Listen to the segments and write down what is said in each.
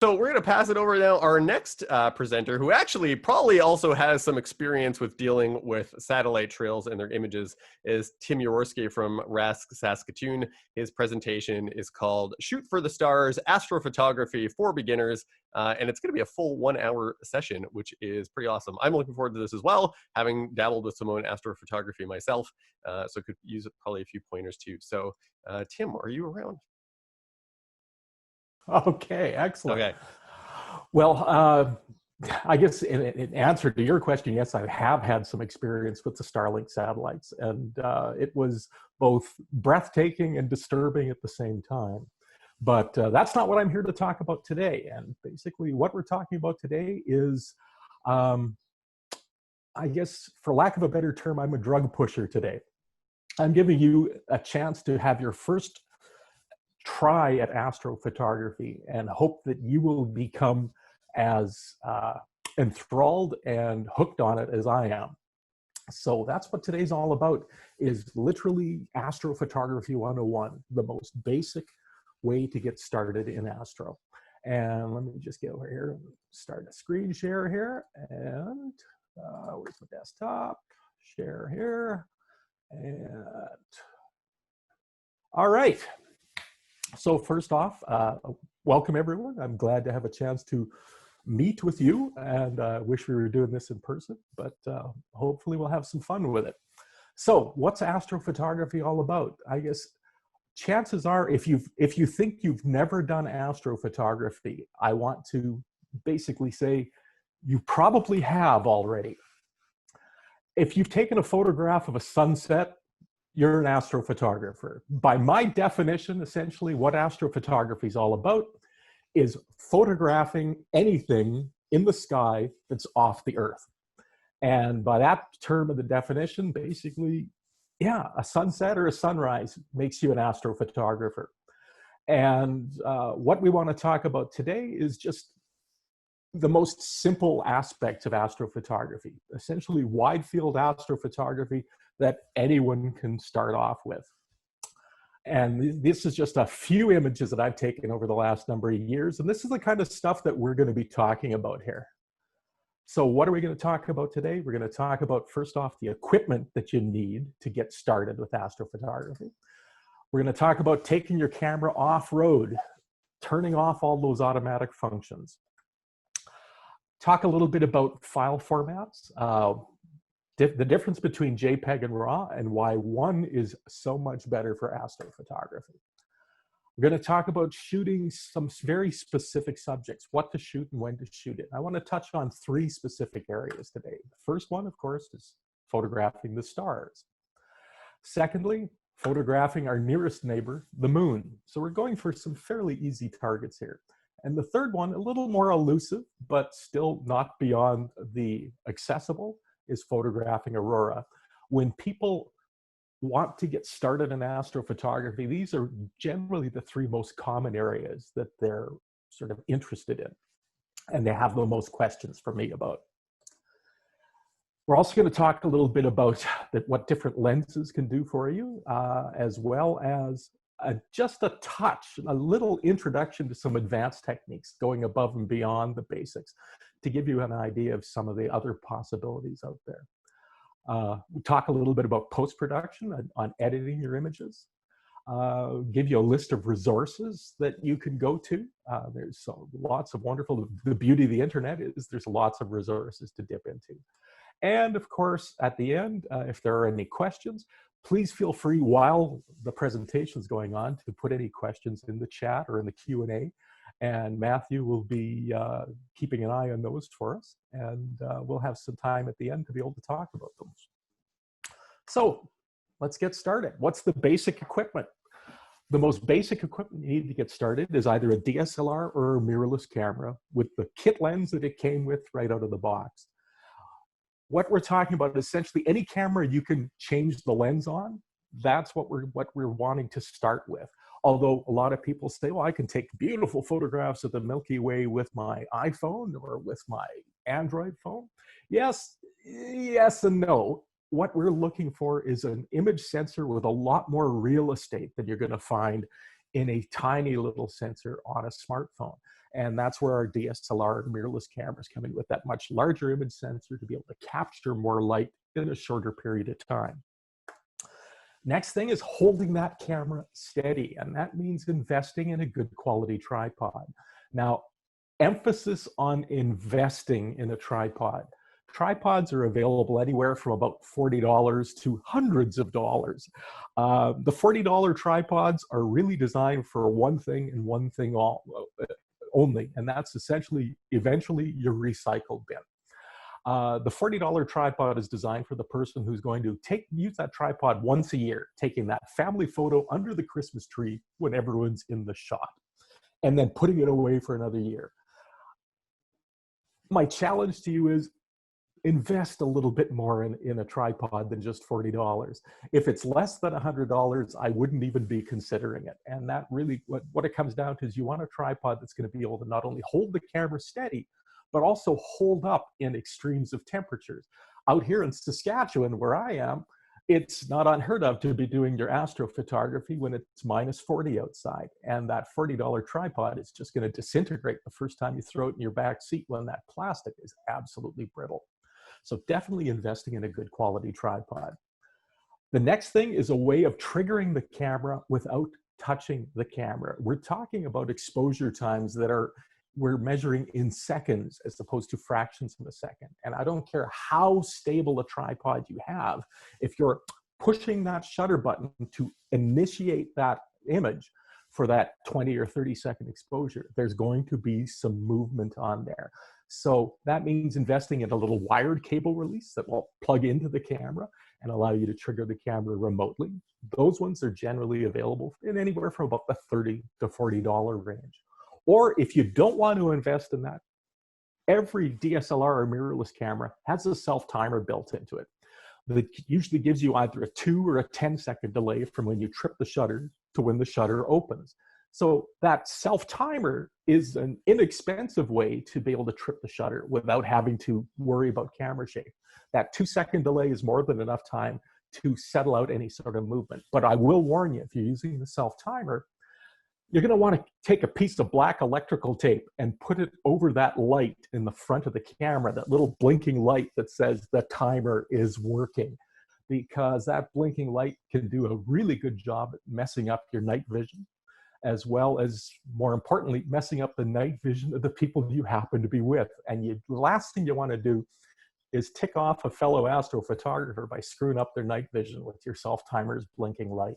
So we're going to pass it over now. Our next presenter, who actually probably also has some experience with dealing with satellite trails and their images, is Tim Yaworski from RASC Saskatoon. His presentation is called Shoot for the Stars, Astrophotography for Beginners, and it's going to be a full 1 hour session, which is pretty awesome. I'm looking forward to this as well, having dabbled with some own astrophotography myself, so could use probably a few pointers too. So Tim, are you around? Okay, excellent. Okay. Well, I guess in answer to your question, yes, I have had some experience with the Starlink satellites, and it was both breathtaking and disturbing at the same time. But that's not what I'm here to talk about today. And basically what we're talking about today is, I guess, for lack of a better term, I'm a drug pusher today. I'm giving you a chance to have your first try at astrophotography and hope that you will become as enthralled and hooked on it as I am. So that's what today's all about, is literally Astrophotography 101, the most basic way to get started in astro. And let me just get over here and start a screen share here. And where's the desktop? Share here. And all right. So first off, welcome everyone. I'm glad to have a chance to meet with you, and wish we were doing this in person, but hopefully we'll have some fun with it. So what's astrophotography all about? I guess chances are, if you think you've never done astrophotography, I want to basically say you probably have already. If you've taken a photograph of a sunset, you're an astrophotographer. By my definition, essentially, what astrophotography is all about is photographing anything in the sky that's off the Earth. And by that term of the definition, basically, yeah, a sunset or a sunrise makes you an astrophotographer. And what we want to talk about today is just the most simple aspects of astrophotography, essentially wide field astrophotography that anyone can start off with. And this is just a few images that I've taken over the last number of years. And this is the kind of stuff that we're going to be talking about here. So what are we going to talk about today? We're going to talk about, first off, the equipment that you need to get started with astrophotography. We're going to talk about taking your camera off-road, turning off all those automatic functions. Talk a little bit about file formats, the difference between JPEG and RAW, and why one is so much better for astrophotography. We're going to talk about shooting some very specific subjects, what to shoot and when to shoot it. I want to touch on 3 specific areas today. The first one, of course, is photographing the stars. Secondly, photographing our nearest neighbor, the moon. So we're going for some fairly easy targets here. And the third one, a little more elusive, but still not beyond the accessible, is photographing aurora. When people want to get started in astrophotography, these are generally the 3 most common areas that they're sort of interested in, and they have the most questions for me about. We're also going to talk a little bit about what different lenses can do for you, as well as just a touch, a little introduction to some advanced techniques going above and beyond the basics to give you an idea of some of the other possibilities out there. We talk a little bit about post-production on editing your images. Give you a list of resources that you can go to. There's lots of wonderful, the beauty of the internet is there's lots of resources to dip into. And of course, at the end, if there are any questions, please feel free while the presentation is going on to put any questions in the chat or in the Q&A. And Matthew will be keeping an eye on those for us. And we'll have some time at the end to be able to talk about those. So let's get started. What's the basic equipment? The most basic equipment you need to get started is either a DSLR or a mirrorless camera with the kit lens that it came with right out of the box. What we're talking about is essentially any camera you can change the lens on. That's what we're wanting to start with. Although a lot of people say, well, I can take beautiful photographs of the Milky Way with my iPhone or with my Android phone. Yes, yes and no. What we're looking for is an image sensor with a lot more real estate than you're going to find in a tiny little sensor on a smartphone. And that's where our DSLR mirrorless cameras come in, with that much larger image sensor to be able to capture more light in a shorter period of time. Next thing is holding that camera steady, and that means investing in a good quality tripod. Now, emphasis on investing in a tripod. Tripods are available anywhere from about $40 to hundreds of dollars. The $40 tripods are really designed for one thing and one thing only, and that's essentially eventually your recycle bin. The $40 tripod is designed for the person who's going to use that tripod once a year, taking that family photo under the Christmas tree when everyone's in the shot, and then putting it away for another year. My challenge to you is invest a little bit more in a tripod than just $40. If it's less than $100, I wouldn't even be considering it. And that really, what it comes down to is you want a tripod that's going to be able to not only hold the camera steady, but also hold up in extremes of temperatures. Out here in Saskatchewan, where I am, it's not unheard of to be doing your astrophotography when it's -40 outside. And that $40 tripod is just going to disintegrate the first time you throw it in your back seat when that plastic is absolutely brittle. So definitely investing in a good quality tripod. The next thing is a way of triggering the camera without touching the camera. We're talking about exposure times that we're measuring in seconds as opposed to fractions of a second. And I don't care how stable a tripod you have, if you're pushing that shutter button to initiate that image for that 20 or 30-second exposure, there's going to be some movement on there. So that means investing in a little wired cable release that will plug into the camera and allow you to trigger the camera remotely. Those ones are generally available in anywhere from about the $30 to $40 range. Or if you don't want to invest in that, every DSLR or mirrorless camera has a self-timer built into it that usually gives you either a 2 or a 10-second delay from when you trip the shutter to when the shutter opens. So that self-timer is an inexpensive way to be able to trip the shutter without having to worry about camera shake. That 2-second delay is more than enough time to settle out any sort of movement. But I will warn you, if you're using the self-timer, you're going to want to take a piece of black electrical tape and put it over that light in the front of the camera, that little blinking light that says the timer is working, because that blinking light can do a really good job at messing up your night vision, as well as, more importantly, messing up the night vision of the people you happen to be with. And the last thing you want to do is tick off a fellow astrophotographer by screwing up their night vision with your self-timer's blinking light.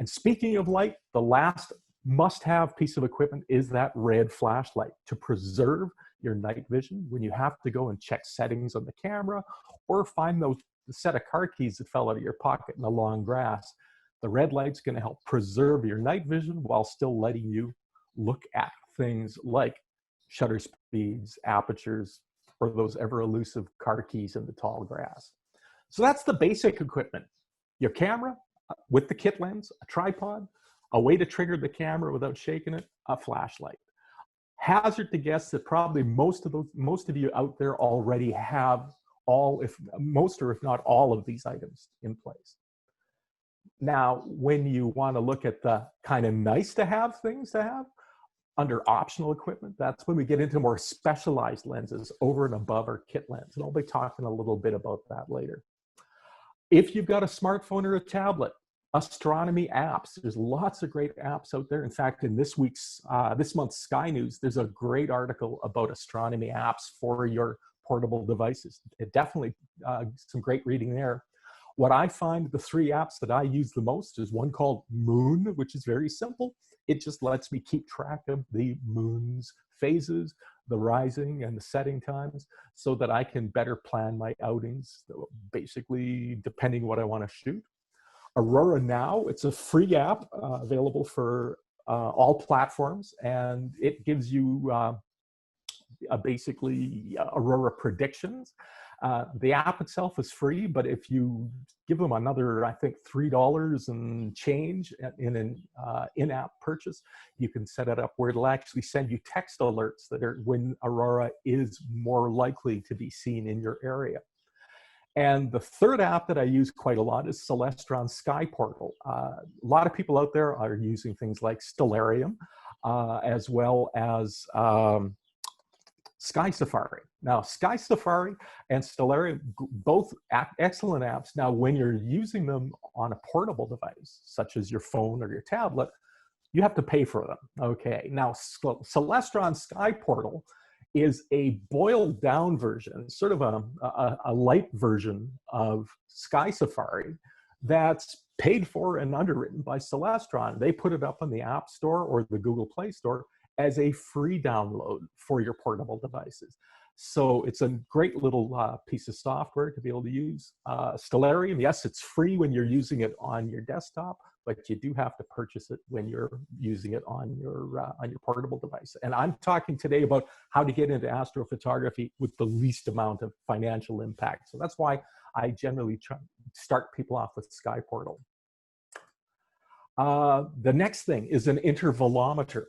And speaking of light, the last must-have piece of equipment is that red flashlight to preserve your night vision when you have to go and check settings on the camera or find the set of car keys that fell out of your pocket in the long grass. The red light's going to help preserve your night vision while still letting you look at things like shutter speeds, apertures, or those ever elusive car keys in the tall grass. So that's the basic equipment. Your camera with the kit lens, a tripod, a way to trigger the camera without shaking it, a flashlight. Hazard to guess that probably most of you out there already have most or if not all of these items in place. Now, when you want to look at the kind of nice to have things to have under optional equipment, that's when we get into more specialized lenses over and above our kit lens. And I'll be talking a little bit about that later. If you've got a smartphone or a tablet, Astronomy Apps. There's lots of great apps out there. In fact, in this month's Sky News, there's a great article about astronomy apps for your portable devices. It definitely some great reading there. What I find the 3 apps that I use the most is one called Moon, which is very simple. It just lets me keep track of the moon's phases, the rising and the setting times, so that I can better plan my outings, basically depending what I want to shoot. Aurora Now, it's a free app available for all platforms, and it gives you basically Aurora predictions. The app itself is free, but if you give them another, I think, $3 and change in an in-app purchase, you can set it up where it'll actually send you text alerts that are when Aurora is more likely to be seen in your area. And the third app that I use quite a lot is Celestron Sky Portal. A lot of people out there are using things like Stellarium, as well as Sky Safari. Now, Sky Safari and Stellarium, both excellent apps. Now, when you're using them on a portable device, such as your phone or your tablet, you have to pay for them. Okay, now Celestron Sky Portal is a boiled down version, sort of a light version of Sky Safari that's paid for and underwritten by Celestron. They put it up on the App Store or the Google Play Store as a free download for your portable devices. So it's a great little piece of software to be able to use. Stellarium, yes, it's free when you're using it on your desktop, but you do have to purchase it when you're using it on your portable device. And I'm talking today about how to get into astrophotography with the least amount of financial impact. So that's why I generally start people off with Sky Portal. The next thing is an intervalometer.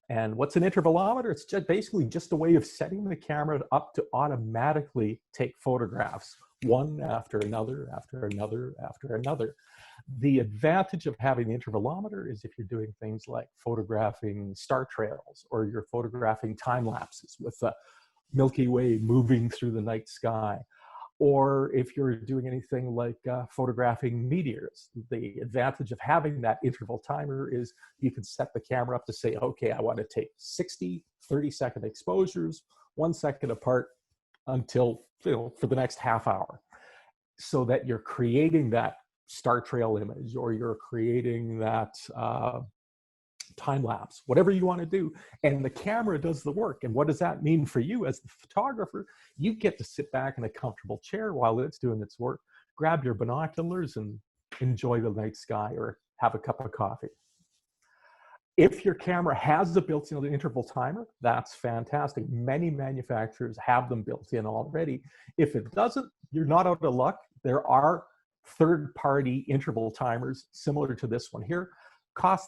And what's an intervalometer? It's basically just a way of setting the camera up to automatically take photographs, one after another, after another, after another. The advantage of having the intervalometer is if you're doing things like photographing star trails, or you're photographing time lapses with the Milky Way moving through the night sky, or if you're doing anything like photographing meteors. The advantage of having that interval timer is you can set the camera up to say, okay, I want to take 60 30-second exposures, 1 second apart, until, for the next half hour, so that you're creating that star trail image, or you're creating that time lapse, whatever you want to do, and the camera does the work. And what does that mean for you as the photographer? You get to sit back in a comfortable chair while it's doing its work, grab your binoculars and enjoy the night sky, or have a cup of coffee. If your camera has the built-in interval timer, that's fantastic. Many manufacturers have them built in already. If it doesn't, you're not out of luck. There are third-party interval timers similar to this one here.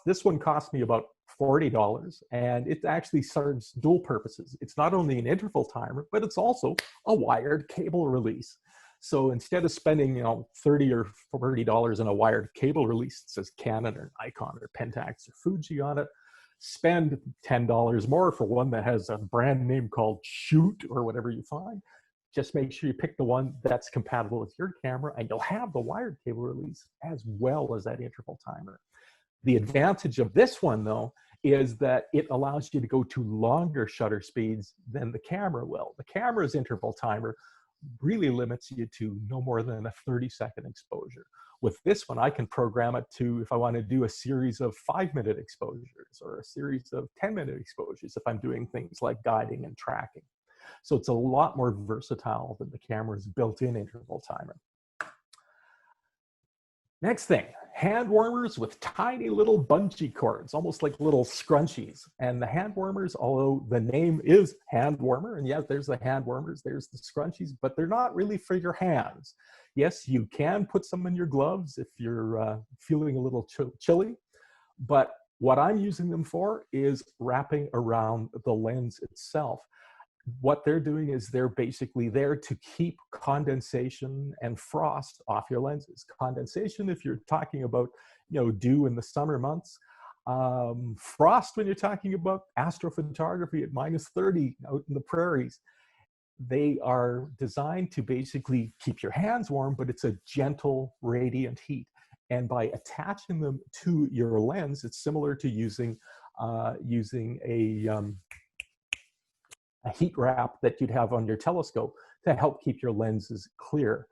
This one cost me about $40, and it actually serves dual purposes. It's not only an interval timer, but it's also a wired cable release. So instead of spending, $30 or $40 on a wired cable release that says Canon or Nikon or Pentax or Fuji on it, spend $10 more for one that has a brand name called Shoot or whatever you find. Just make sure you pick the one that's compatible with your camera, and you'll have the wired cable release as well as that interval timer. The advantage of this one, though, is that it allows you to go to longer shutter speeds than the camera will. The camera's interval timer really limits you to no more than a 30-second exposure. With this one, I can program it to, if I want to do a series of 5-minute exposures or a series of 10-minute exposures, if I'm doing things like guiding and tracking. So it's a lot more versatile than the camera's built-in interval timer. Next thing, hand warmers with tiny little bungee cords, almost like little scrunchies. And the hand warmers, although the name is hand warmer, and yes, there's the hand warmers, there's the scrunchies, but they're not really for your hands. Yes, you can put some in your gloves if you're feeling a little chilly, but what I'm using them for is wrapping around the lens itself. What they're doing is they're basically there to keep condensation and frost off your lenses. Condensation, if you're talking about, dew in the summer months. Frost, when you're talking about astrophotography at -30 out in the prairies. They are designed to basically keep your hands warm, but it's a gentle, radiant heat. And by attaching them to your lens, it's similar to using a heat wrap that you'd have on your telescope to help keep your lenses clear.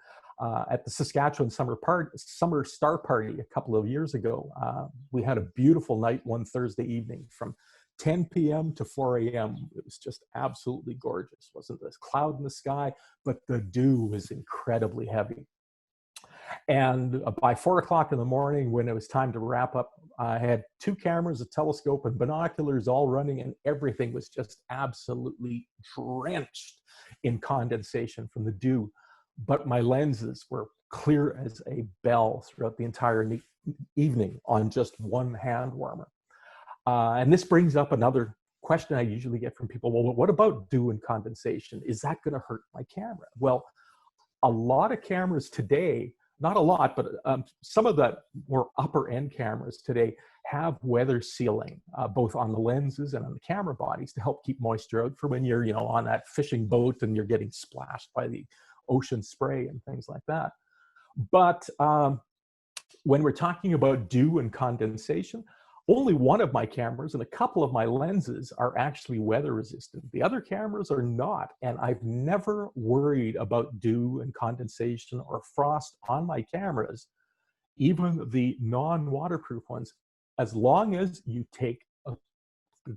At the Saskatooon Summer Star Party a couple of years ago, we had a beautiful night one Thursday evening from 10 p.m. to 4 a.m. It was just absolutely gorgeous. Wasn't a cloud in the sky, but the dew was incredibly heavy. And by 4 o'clock in the morning, when it was time to wrap up, I had 2 cameras, a telescope, and binoculars all running, and everything was just absolutely drenched in condensation from the dew. But my lenses were clear as a bell throughout the entire evening on just one hand warmer. And this brings up another question I usually get from people. Well, what about dew and condensation? Is that going to hurt my camera? Well, a lot of cameras today, not a lot, but some of the more upper end cameras today have weather sealing, both on the lenses and on the camera bodies to help keep moisture out for when you're, on that fishing boat and you're getting splashed by the ocean spray and things like that. But when we're talking about dew and condensation, only one of my cameras and a couple of my lenses are actually weather resistant. The other cameras are not, and I've never worried about dew and condensation or frost on my cameras, even the non-waterproof ones, as long as you take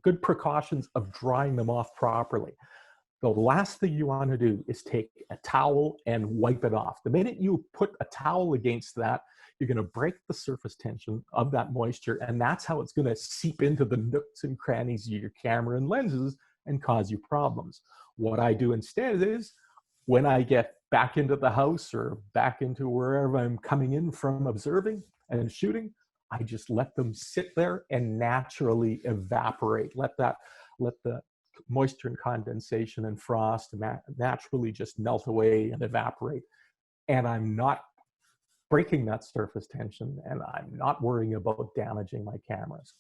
good precautions of drying them off properly. The last thing you want to do is take a towel and wipe it off. The minute you put a towel against that, you're going to break the surface tension of that moisture, and that's how it's going to seep into the nooks and crannies of your camera and lenses and cause you problems. What I do instead is, when I get back into the house or back into wherever I'm coming in from observing and shooting, I just let them sit there and naturally evaporate. Let the moisture and condensation and frost naturally just melt away and evaporate. And I'm not breaking that surface tension, and I'm not worrying about damaging my cameras.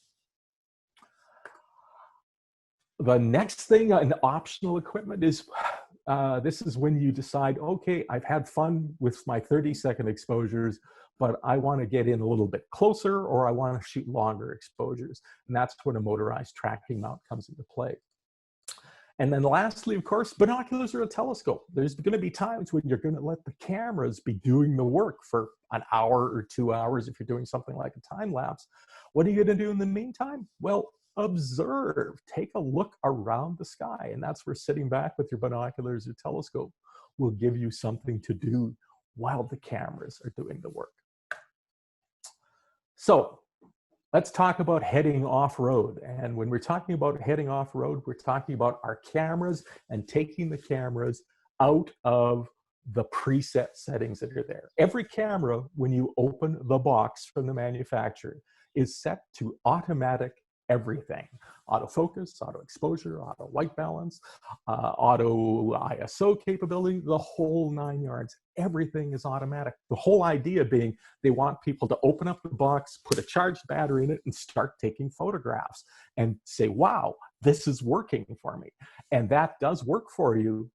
The next thing in optional equipment is, this is when you decide, okay, I've had fun with my 30-second exposures, but I want to get in a little bit closer, or I want to shoot longer exposures. And that's when a motorized tracking mount comes into play. And then lastly, of course, binoculars or a telescope. There's going to be times when you're going to let the cameras be doing the work for an hour or 2 hours if you're doing something like a time lapse. What are you going to do in the meantime? Well, observe, take a look around the sky. And that's where sitting back with your binoculars or telescope will give you something to do while the cameras are doing the work. So let's talk about heading off-road. And when we're talking about heading off-road, we're talking about our cameras and taking the cameras out of the preset settings that are there. Every camera, when you open the box from the manufacturer, is set to automatic everything. Autofocus, auto exposure, auto white balance, auto ISO capability, the whole 9 yards. Everything is automatic. The whole idea being they want people to open up the box, put a charged battery in it, and start taking photographs and say, wow, this is working for me. And that does work for you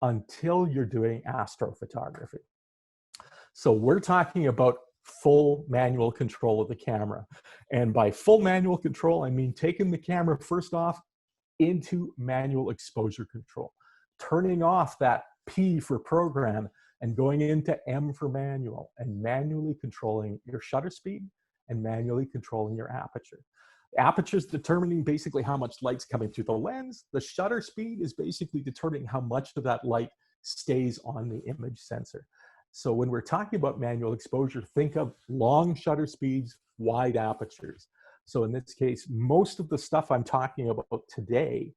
until you're doing astrophotography. So we're talking about full manual control of the camera. And by full manual control, I mean taking the camera first off into manual exposure control, turning off that P for program and going into M for manual, and manually controlling your shutter speed and manually controlling your aperture. The aperture is determining basically how much light's coming through the lens. The shutter speed is basically determining how much of that light stays on the image sensor. So when we're talking about manual exposure, think of long shutter speeds, wide apertures. So in this case, most of the stuff I'm talking about today,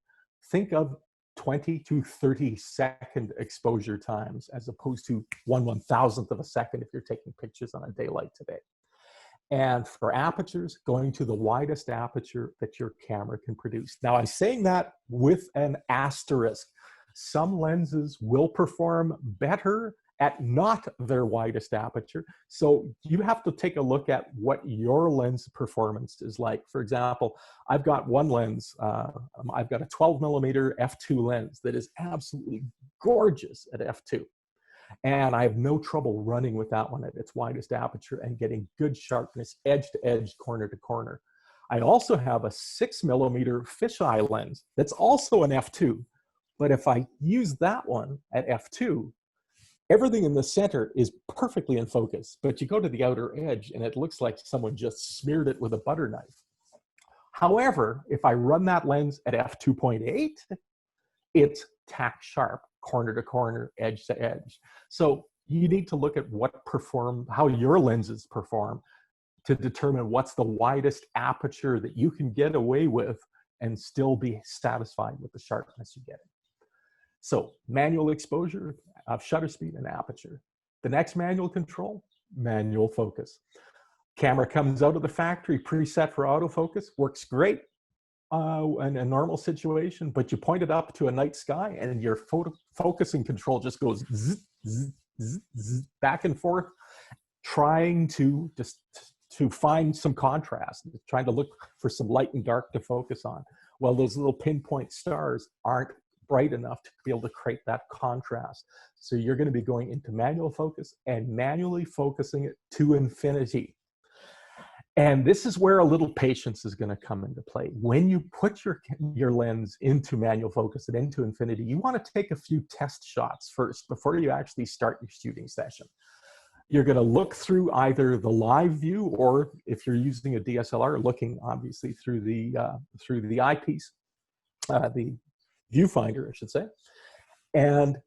think of 20 to 30 second exposure times as opposed to 1/1000th of a second if you're taking pictures on a daylight today. And for apertures, going to the widest aperture that your camera can produce. Now I'm saying that with an asterisk. Some lenses will perform better at not their widest aperture. So you have to take a look at what your lens performance is like. For example, I've got one lens, I've got a 12mm f2 lens that is absolutely gorgeous at f2. And I have no trouble running with that one at its widest aperture and getting good sharpness, edge to edge, corner to corner. I also have a 6mm fisheye lens that's also an f2. But if I use that one at f2, everything in the center is perfectly in focus, but you go to the outer edge and it looks like someone just smeared it with a butter knife. However, if I run that lens at f2.8, it's tack sharp, corner to corner, edge to edge. So you need to look at how your lenses perform to determine what's the widest aperture that you can get away with and still be satisfied with the sharpness you get. So manual exposure of shutter speed and aperture. The next manual control, manual focus. Camera comes out of the factory preset for autofocus, works great in a normal situation, but you point it up to a night sky and your focusing control just goes zzz, zzz, back and forth, trying to just to find some contrast, trying to look for some light and dark to focus on. Well, those little pinpoint stars aren't bright enough to be able to create that contrast. So you're going to be going into manual focus and manually focusing it to infinity. And this is where a little patience is going to come into play. When you put your lens into manual focus and into infinity, you want to take a few test shots first before you actually start your shooting session. You're going to look through either the live view, or if you're using a DSLR, looking obviously through the eyepiece, the viewfinder, I should say, and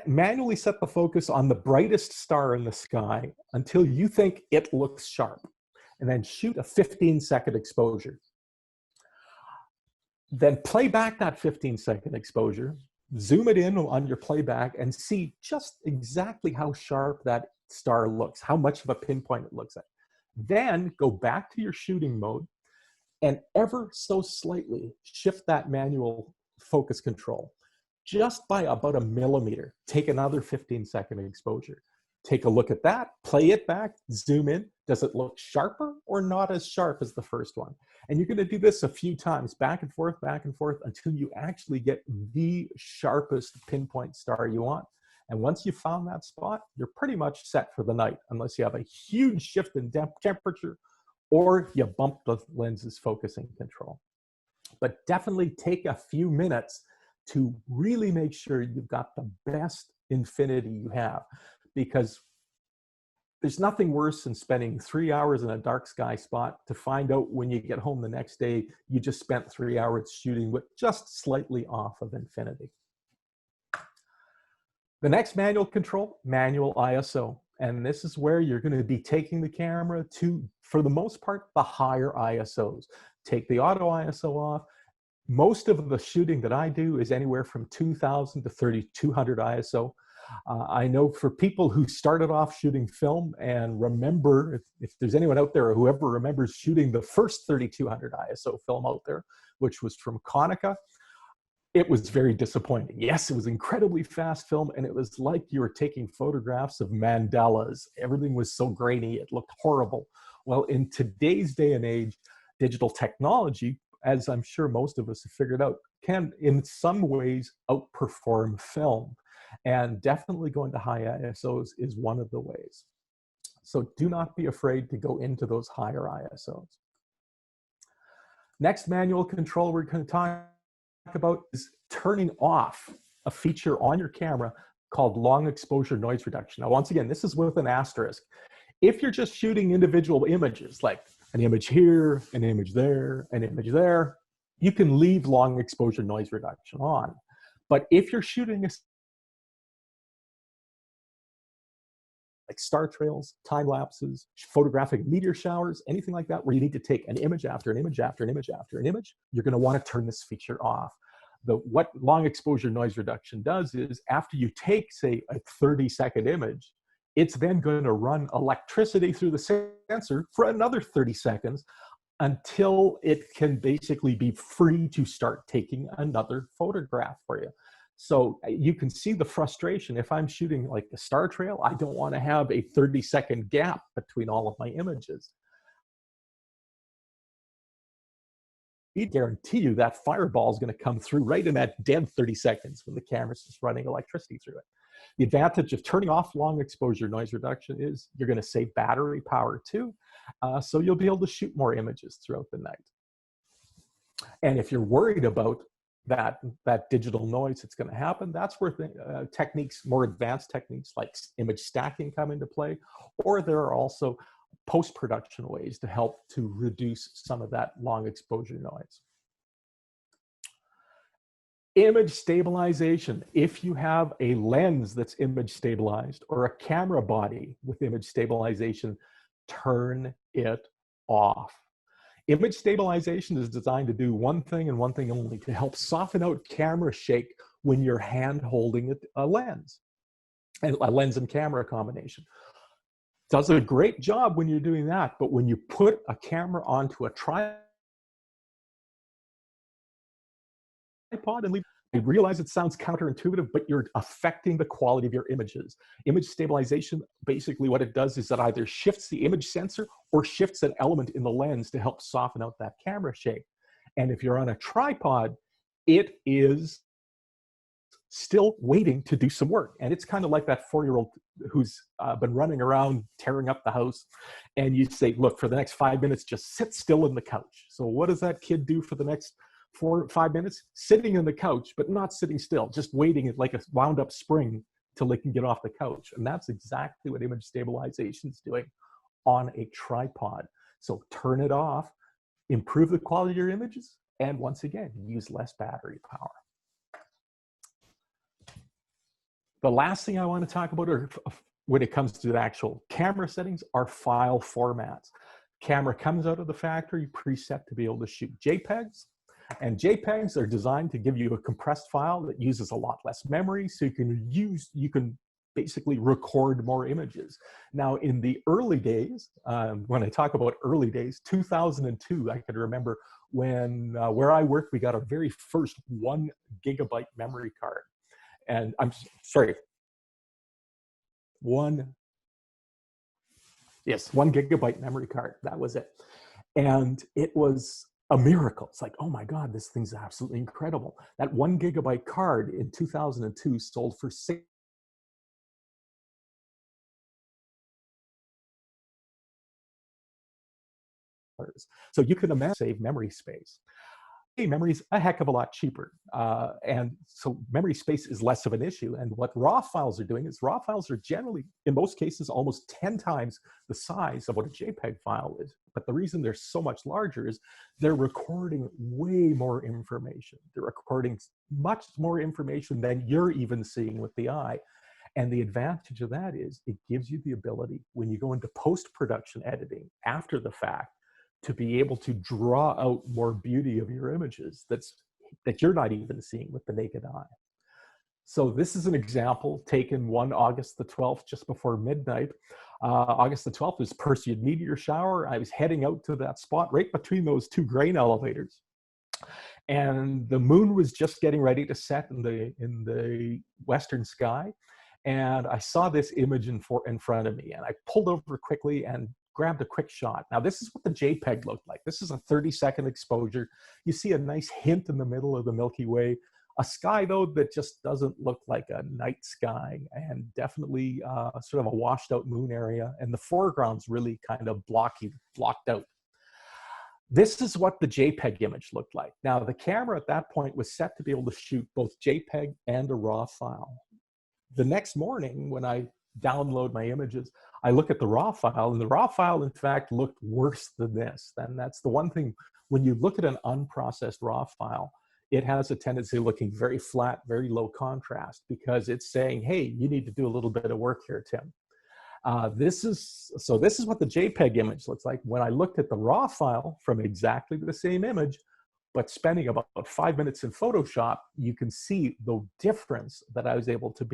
manually set the focus on the brightest star in the sky until you think it looks sharp, and then shoot a 15-second exposure. Then play back that 15-second exposure, zoom it in on your playback, and see just exactly how sharp that star looks, how much of a pinpoint it looks at. Then go back to your shooting mode and ever so slightly shift that manual focus control just by about 1 millimeter. Take another 15-second exposure. Take a look at that, play it back, zoom in. Does it look sharper or not as sharp as the first one? And you're going to do this a few times, back and forth, until you actually get the sharpest pinpoint star you want. And once you've found that spot, you're pretty much set for the night, unless you have a huge shift in temperature or you bump the lens's focusing control. But definitely take a few minutes to really make sure you've got the best infinity you have, because there's nothing worse than spending 3 hours in a dark sky spot to find out when you get home the next day, you just spent 3 hours shooting with just slightly off of infinity. The next manual control, manual ISO. And this is where you're going to be taking the camera to, for the most part, the higher ISOs. Take the auto ISO off. Most of the shooting that I do is anywhere from 2000 to 3200 ISO. I know for people who started off shooting film and remember, if there's anyone out there who ever remembers shooting the first 3200 ISO film out there, which was from Konica, it was very disappointing. Yes, it was incredibly fast film, and it was like you were taking photographs of mandalas. Everything was so grainy, it looked horrible. Well, in today's day and age, digital technology, as I'm sure most of us have figured out, can in some ways outperform film. And definitely going to high ISOs is one of the ways. So do not be afraid to go into those higher ISOs. Next manual control we're going to talk about is turning off a feature on your camera called long exposure noise reduction. Now, once again, this is with an asterisk. If you're just shooting individual images, like an image here, an image there, an image there, you can leave long exposure noise reduction on. But if you're shooting like star trails, time lapses, photographing meteor showers, anything like that, where you need to take an image after an image after an image after an image, you're going to want to turn this feature off. What long exposure noise reduction does is, after you take, say, a 30-second image, it's then going to run electricity through the sensor for another 30 seconds until it can basically be free to start taking another photograph for you. So you can see the frustration. If I'm shooting like a star trail, I don't want to have a 30-second gap between all of my images. I guarantee you that fireball is going to come through right in that dead 30 seconds when the camera's just running electricity through it. The advantage of turning off long exposure noise reduction is you're going to save battery power too, so you'll be able to shoot more images throughout the night. And if you're worried about that digital noise that's going to happen, that's where techniques, more advanced techniques like image stacking come into play, or there are also post-production ways to help to reduce some of that long exposure noise. Image stabilization. If you have a lens that's image stabilized or a camera body with image stabilization, turn it off. Image stabilization is designed to do one thing and one thing only, to help soften out camera shake when you're hand holding a lens, and a lens and camera combination. Does a great job when you're doing that, but when you put a camera onto a tripod and leave, realize it sounds counterintuitive, but you're affecting the quality of your images. Image stabilization, basically what it does is it either shifts the image sensor or shifts an element in the lens to help soften out that camera shape. And if you're on a tripod, it is still waiting to do some work. And it's kind of like that 4-year-old who's been running around tearing up the house. And you say, look, for the next 5 minutes, just sit still in the couch. So what does that kid do for the next 4 or 5 minutes? Sitting in the couch, but not sitting still, just waiting like a wound up spring till they can get off the couch. And that's exactly what image stabilization is doing on a tripod. So turn it off, improve the quality of your images, and once again, use less battery power. The last thing I want to talk about when it comes to the actual camera settings are file formats. Camera comes out of the factory preset to be able to shoot JPEGs, and JPEGs are designed to give you a compressed file that uses a lot less memory, so you can basically record more images. Now, in the early days, when I talk about early days, 2002, I can remember when where I worked, we got our very first 1 GB memory card. And I'm sorry, 1 GB memory card. That was it. And it was a miracle. It's like, oh my God, this thing's absolutely incredible. That 1 GB card in 2002 sold for $6. So you can imagine save memory space. Memory is a heck of a lot cheaper. And so memory space is less of an issue. And what RAW files are doing is RAW files are generally, in most cases, almost 10 times the size of what a JPEG file is. But the reason they're so much larger is they're recording way more information. They're recording much more information than you're even seeing with the eye. And the advantage of that is it gives you the ability, when you go into post-production editing after the fact, to be able to draw out more beauty of your images that you're not even seeing with the naked eye. So this is an example taken one August the 12th, just before midnight. August the 12th was Perseid meteor shower. I was heading out to that spot right between those 2 grain elevators. And the moon was just getting ready to set in the western sky. And I saw this image in front of me, and I pulled over quickly and grabbed a quick shot. Now, this is what the JPEG looked like. This is a 30-second exposure. You see a nice hint in the middle of the Milky Way. A sky, though, that just doesn't look like a night sky, and definitely sort of a washed out moon area. And the foreground's really kind of blocked out. This is what the JPEG image looked like. Now, the camera at that point was set to be able to shoot both JPEG and a RAW file. The next morning, when I download my images, I look at the RAW file, and the RAW file, in fact, looked worse than this. And that's the one thing, when you look at an unprocessed RAW file, it has a tendency of looking very flat, very low contrast, because it's saying, hey, you need to do a little bit of work here, Tim. This is what the JPEG image looks like. When I looked at the RAW file from exactly the same image, but spending about 5 minutes in Photoshop, you can see the difference that I was able to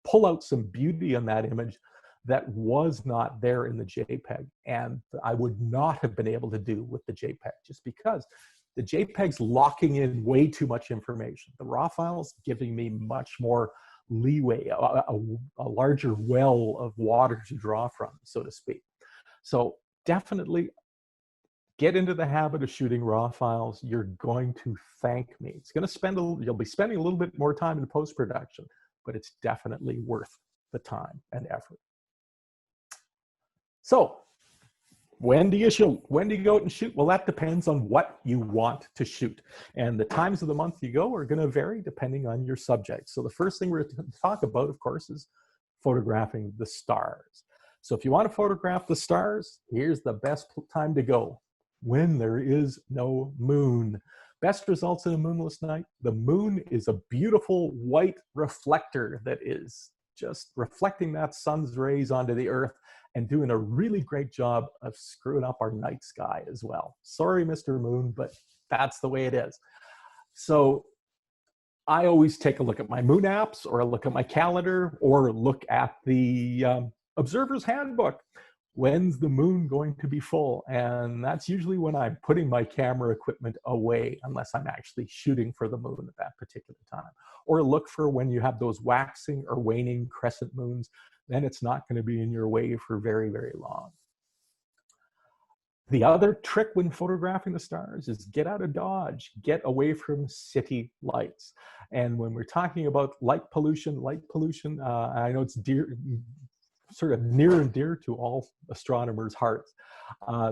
pull out some beauty in that image that was not there in the JPEG. And I would not have been able to do with the JPEG, just because the JPEG's locking in way too much information. The RAW file's giving me much more leeway, a larger well of water to draw from, so to speak. So definitely get into the habit of shooting RAW files. You're going to thank me. It's going to you'll be spending a little bit more time in post-production, but it's definitely worth the time and effort. So when do you shoot? When do you go out and shoot? Well, that depends on what you want to shoot. And the times of the month you go are going to vary depending on your subject. So the first thing we're going to talk about, of course, is photographing the stars. So if you want to photograph the stars, here's the best time to go: when there is no moon. Best results in a moonless night. The moon is a beautiful white reflector that is just reflecting that sun's rays onto the earth and doing a really great job of screwing up our night sky as well. Sorry, Mr. Moon, but that's the way it is. So I always take a look at my moon apps, or look at my calendar, or look at the Observer's Handbook. when's the moon going to be full? And that's usually when I'm putting my camera equipment away, unless I'm actually shooting for the moon at that particular time. Or look for when you have those waxing or waning crescent moons, then it's not going to be in your way for very, very long. The other trick when photographing the stars is get out of Dodge, get away from city lights. And when we're talking about light pollution, I know it's sort of near and dear to all astronomers' hearts.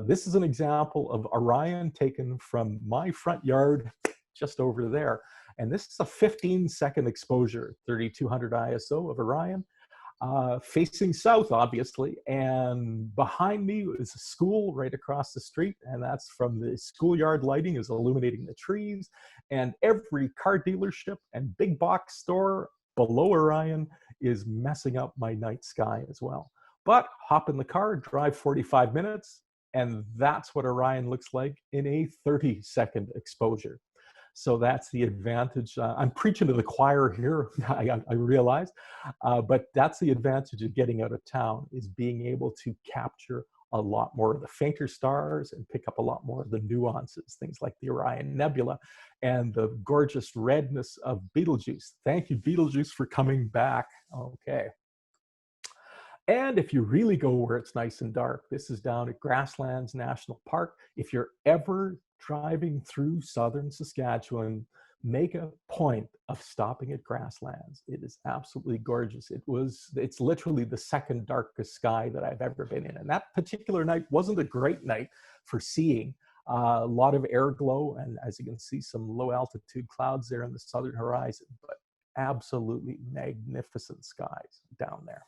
This is an example of Orion taken from my front yard, just over there. And this is a 15-second exposure, 3200 ISO of Orion. Facing south, obviously, and behind me is a school right across the street, and that's from the schoolyard lighting is illuminating the trees, and every car dealership and big box store below Orion is messing up my night sky as well. But hop in the car, drive 45 minutes, and that's what Orion looks like in a 30-second exposure. So that's the advantage. I'm preaching to the choir here, I realize, but that's the advantage of getting out of town, is being able to capture a lot more of the fainter stars and pick up a lot more of the nuances, things like the Orion Nebula and the gorgeous redness of Betelgeuse. Thank you, Betelgeuse, for coming back. Okay. And if you really go where it's nice and dark, this is down at Grasslands National Park. If you're ever driving through southern Saskatchewan, make a point of stopping at Grasslands. It is absolutely gorgeous. It's literally the second darkest sky that I've ever been in. And that particular night wasn't a great night for seeing. A lot of air glow, and as you can see, some low altitude clouds there in the southern horizon, but absolutely magnificent skies down there.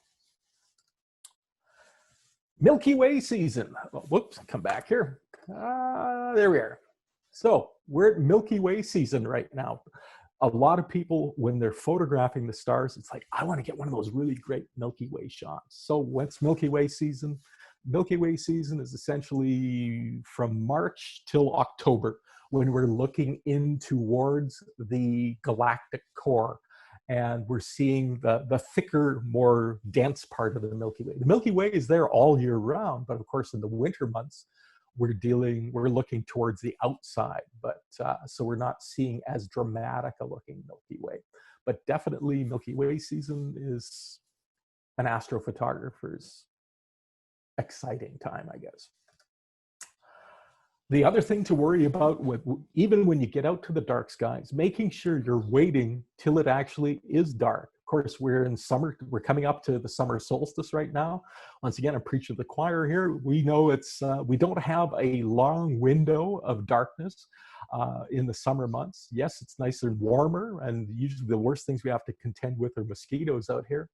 Milky Way season. Oh, whoops, come back here. There we are. So we're at Milky Way season right now. A lot of people, when they're photographing the stars, it's like, I want to get one of those really great Milky Way shots. So what's Milky Way season? Milky Way season is essentially from March till October, when we're looking in towards the galactic core. And we're seeing the thicker, more dense part of the Milky Way. The Milky Way is there all year round, but of course in the winter months, we're looking towards the outside, but so we're not seeing as dramatic a looking Milky Way. But definitely Milky Way season is an astrophotographer's exciting time, I guess. The other thing to worry about, even when you get out to the dark skies, making sure you're waiting till it actually is dark. Of course, we're in summer. We're coming up to the summer solstice right now. Once again, I'm preaching to the choir here. We know we don't have a long window of darkness in the summer months. Yes, it's nicer and warmer, and usually the worst things we have to contend with are mosquitoes out here.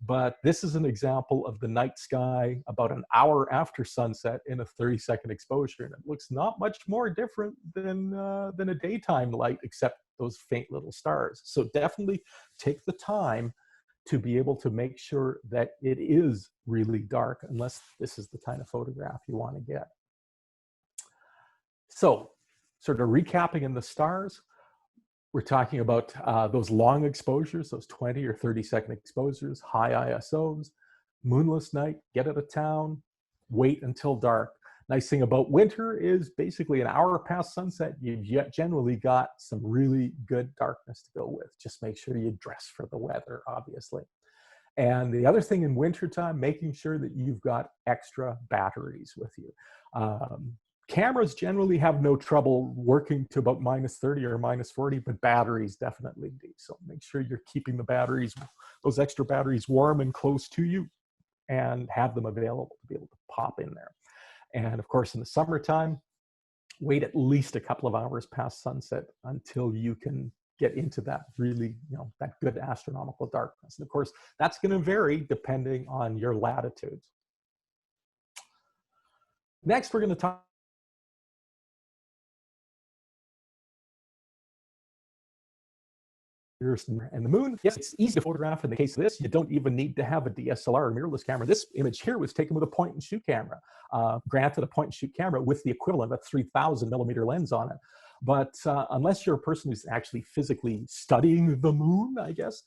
But this is an example of the night sky about an hour after sunset in a 30-second exposure. And it looks not much more different than a daytime light, except those faint little stars. So definitely take the time to be able to make sure that it is really dark, unless this is the kind of photograph you want to get. So sort of recapping in the stars, we're talking about those long exposures, those 20 or 30-second exposures, high ISOs, moonless night, get out of town, wait until dark. Nice thing about winter is basically an hour past sunset, you've generally got some really good darkness to go with. Just make sure you dress for the weather, obviously. And the other thing in wintertime, making sure that you've got extra batteries with you. Cameras generally have no trouble working to about -30 or -40, but batteries definitely do. So make sure you're keeping the batteries, those extra batteries, warm and close to you, and have them available to be able to pop in there. And of course, in the summertime, wait at least a couple of hours past sunset until you can get into that really, that good astronomical darkness. And of course, that's going to vary depending on your latitudes. Next, we're going to talk and the moon. Yes, it's easy to photograph. In the case of this, you don't even need to have a DSLR or mirrorless camera. This image here was taken with a point-and-shoot camera. Granted, a point-and-shoot camera with the equivalent of a 3,000mm lens on it. But unless you're a person who's actually physically studying the moon, I guess,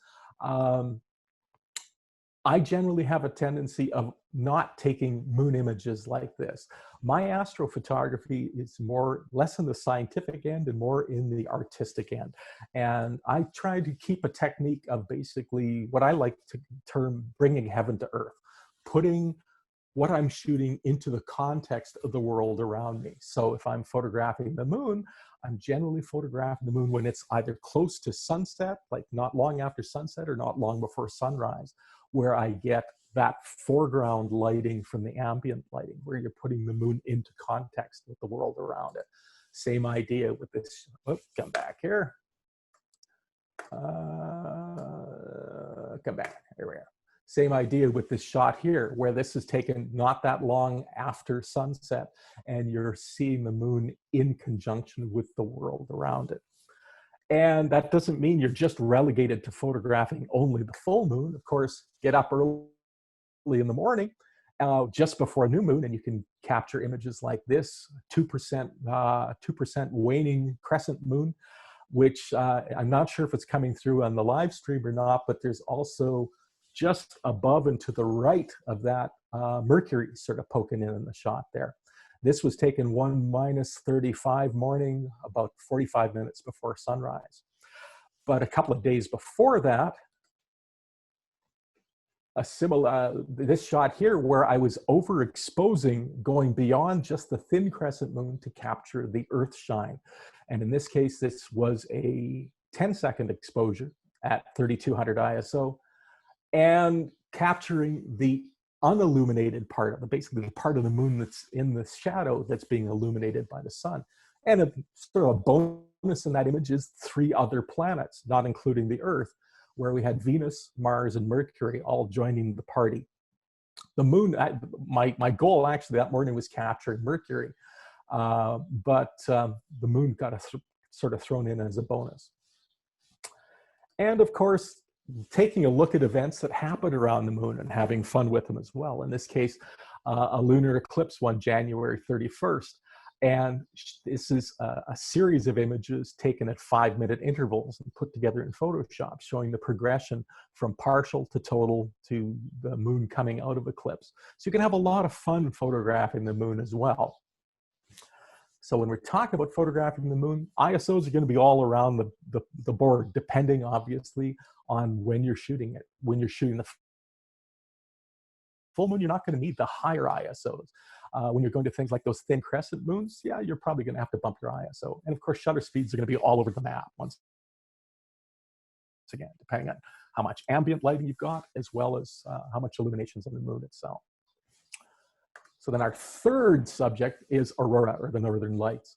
I generally have a tendency of not taking moon images like this. My astrophotography is less in the scientific end and more in the artistic end. And I try to keep a technique of basically what I like to term bringing heaven to earth, putting what I'm shooting into the context of the world around me. So if I'm photographing the moon, I'm generally photographing the moon when it's either close to sunset, like not long after sunset or not long before sunrise, where I get that foreground lighting from the ambient lighting, where you're putting the moon into context with the world around it. Same idea with this. Oh, come back here. Come back. Here we are. Same idea with this shot here, where this is taken not that long after sunset, and you're seeing the moon in conjunction with the world around it. And that doesn't mean you're just relegated to photographing only the full moon. Of course, get up early in the morning, just before a new moon, and you can capture images like this, 2% waning crescent moon, which I'm not sure if it's coming through on the live stream or not, but there's also just above and to the right of that Mercury sort of poking in the shot there. This was taken 1-35 morning, about 45 minutes before sunrise. But a couple of days before that, a similar, this shot here where I was overexposing, going beyond just the thin crescent moon to capture the Earth shine. And in this case, this was a 10-second exposure at 3200 ISO, and capturing the unilluminated part of the, basically the part of the moon that's in the shadow that's being illuminated by the sun. And a sort of a bonus in that image is 3 other planets, not including the Earth, where we had Venus, Mars, and Mercury all joining the party. The moon, my goal actually that morning was capturing Mercury, but the moon got sort of thrown in as a bonus. And of course, taking a look at events that happen around the moon and having fun with them as well. In this case, a lunar eclipse one January 31st. And this is a series of images taken at 5-minute intervals and put together in Photoshop, showing the progression from partial to total to the moon coming out of eclipse. So you can have a lot of fun photographing the moon as well. So when we're talking about photographing the moon, ISOs are going to be all around the board, depending obviously on when you're shooting it. When you're shooting the full moon, you're not going to need the higher ISOs. When you're going to things like those thin crescent moons, yeah, you're probably going to have to bump your ISO. And of course, shutter speeds are going to be all over the map once again, depending on how much ambient lighting you've got, as well as how much illumination's on the moon itself. So then our third subject is aurora, or the northern lights.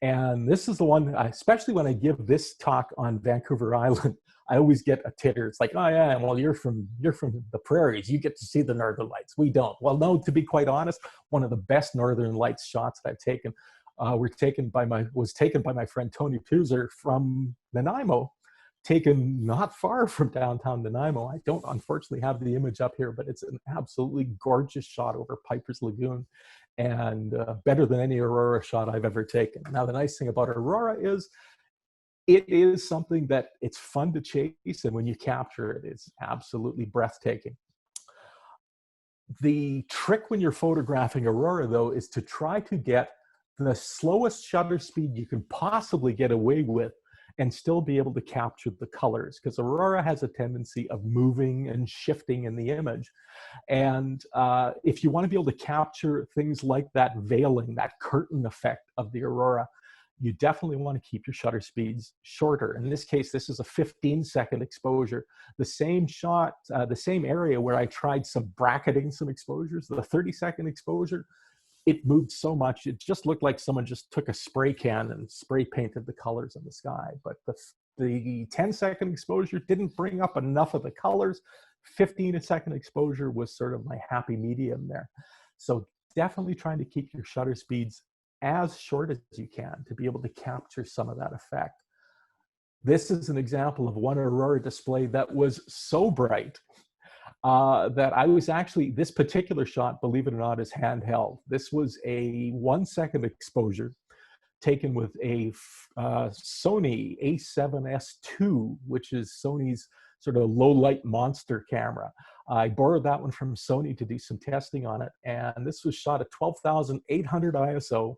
And this is the one, especially when I give this talk on Vancouver Island, I always get a titter. It's like, oh yeah, well, you're from the prairies. You get to see the northern lights. We don't. Well, no, to be quite honest, one of the best northern lights shots that I've taken was taken by my friend Tony Puser from Nanaimo, taken not far from downtown Nanaimo. I don't unfortunately have the image up here, but it's an absolutely gorgeous shot over Piper's Lagoon, and better than any aurora shot I've ever taken. Now, the nice thing about aurora is it is something that it's fun to chase, and when you capture it, it's absolutely breathtaking. The trick when you're photographing aurora, though, is to try to get the slowest shutter speed you can possibly get away with and still be able to capture the colors, because aurora has a tendency of moving and shifting in the image. And if you want to be able to capture things like that veiling, that curtain effect of the aurora, you definitely want to keep your shutter speeds shorter. In this case, this is a 15-second exposure. The same shot, the same area where I tried bracketing some exposures, the 30-second exposure, it moved so much, it just looked like someone just took a spray can and spray painted the colors in the sky. But the 10-second exposure didn't bring up enough of the colors. 15-second exposure was sort of my happy medium there. So definitely trying to keep your shutter speeds as short as you can to be able to capture some of that effect. This is an example of one aurora display that was so bright that I was actually, this particular shot, believe it or not, is handheld. This was a 1-second exposure taken with a Sony A7S II, which is Sony's sort of low light monster camera. I borrowed that one from Sony to do some testing on it. And this was shot at 12,800 ISO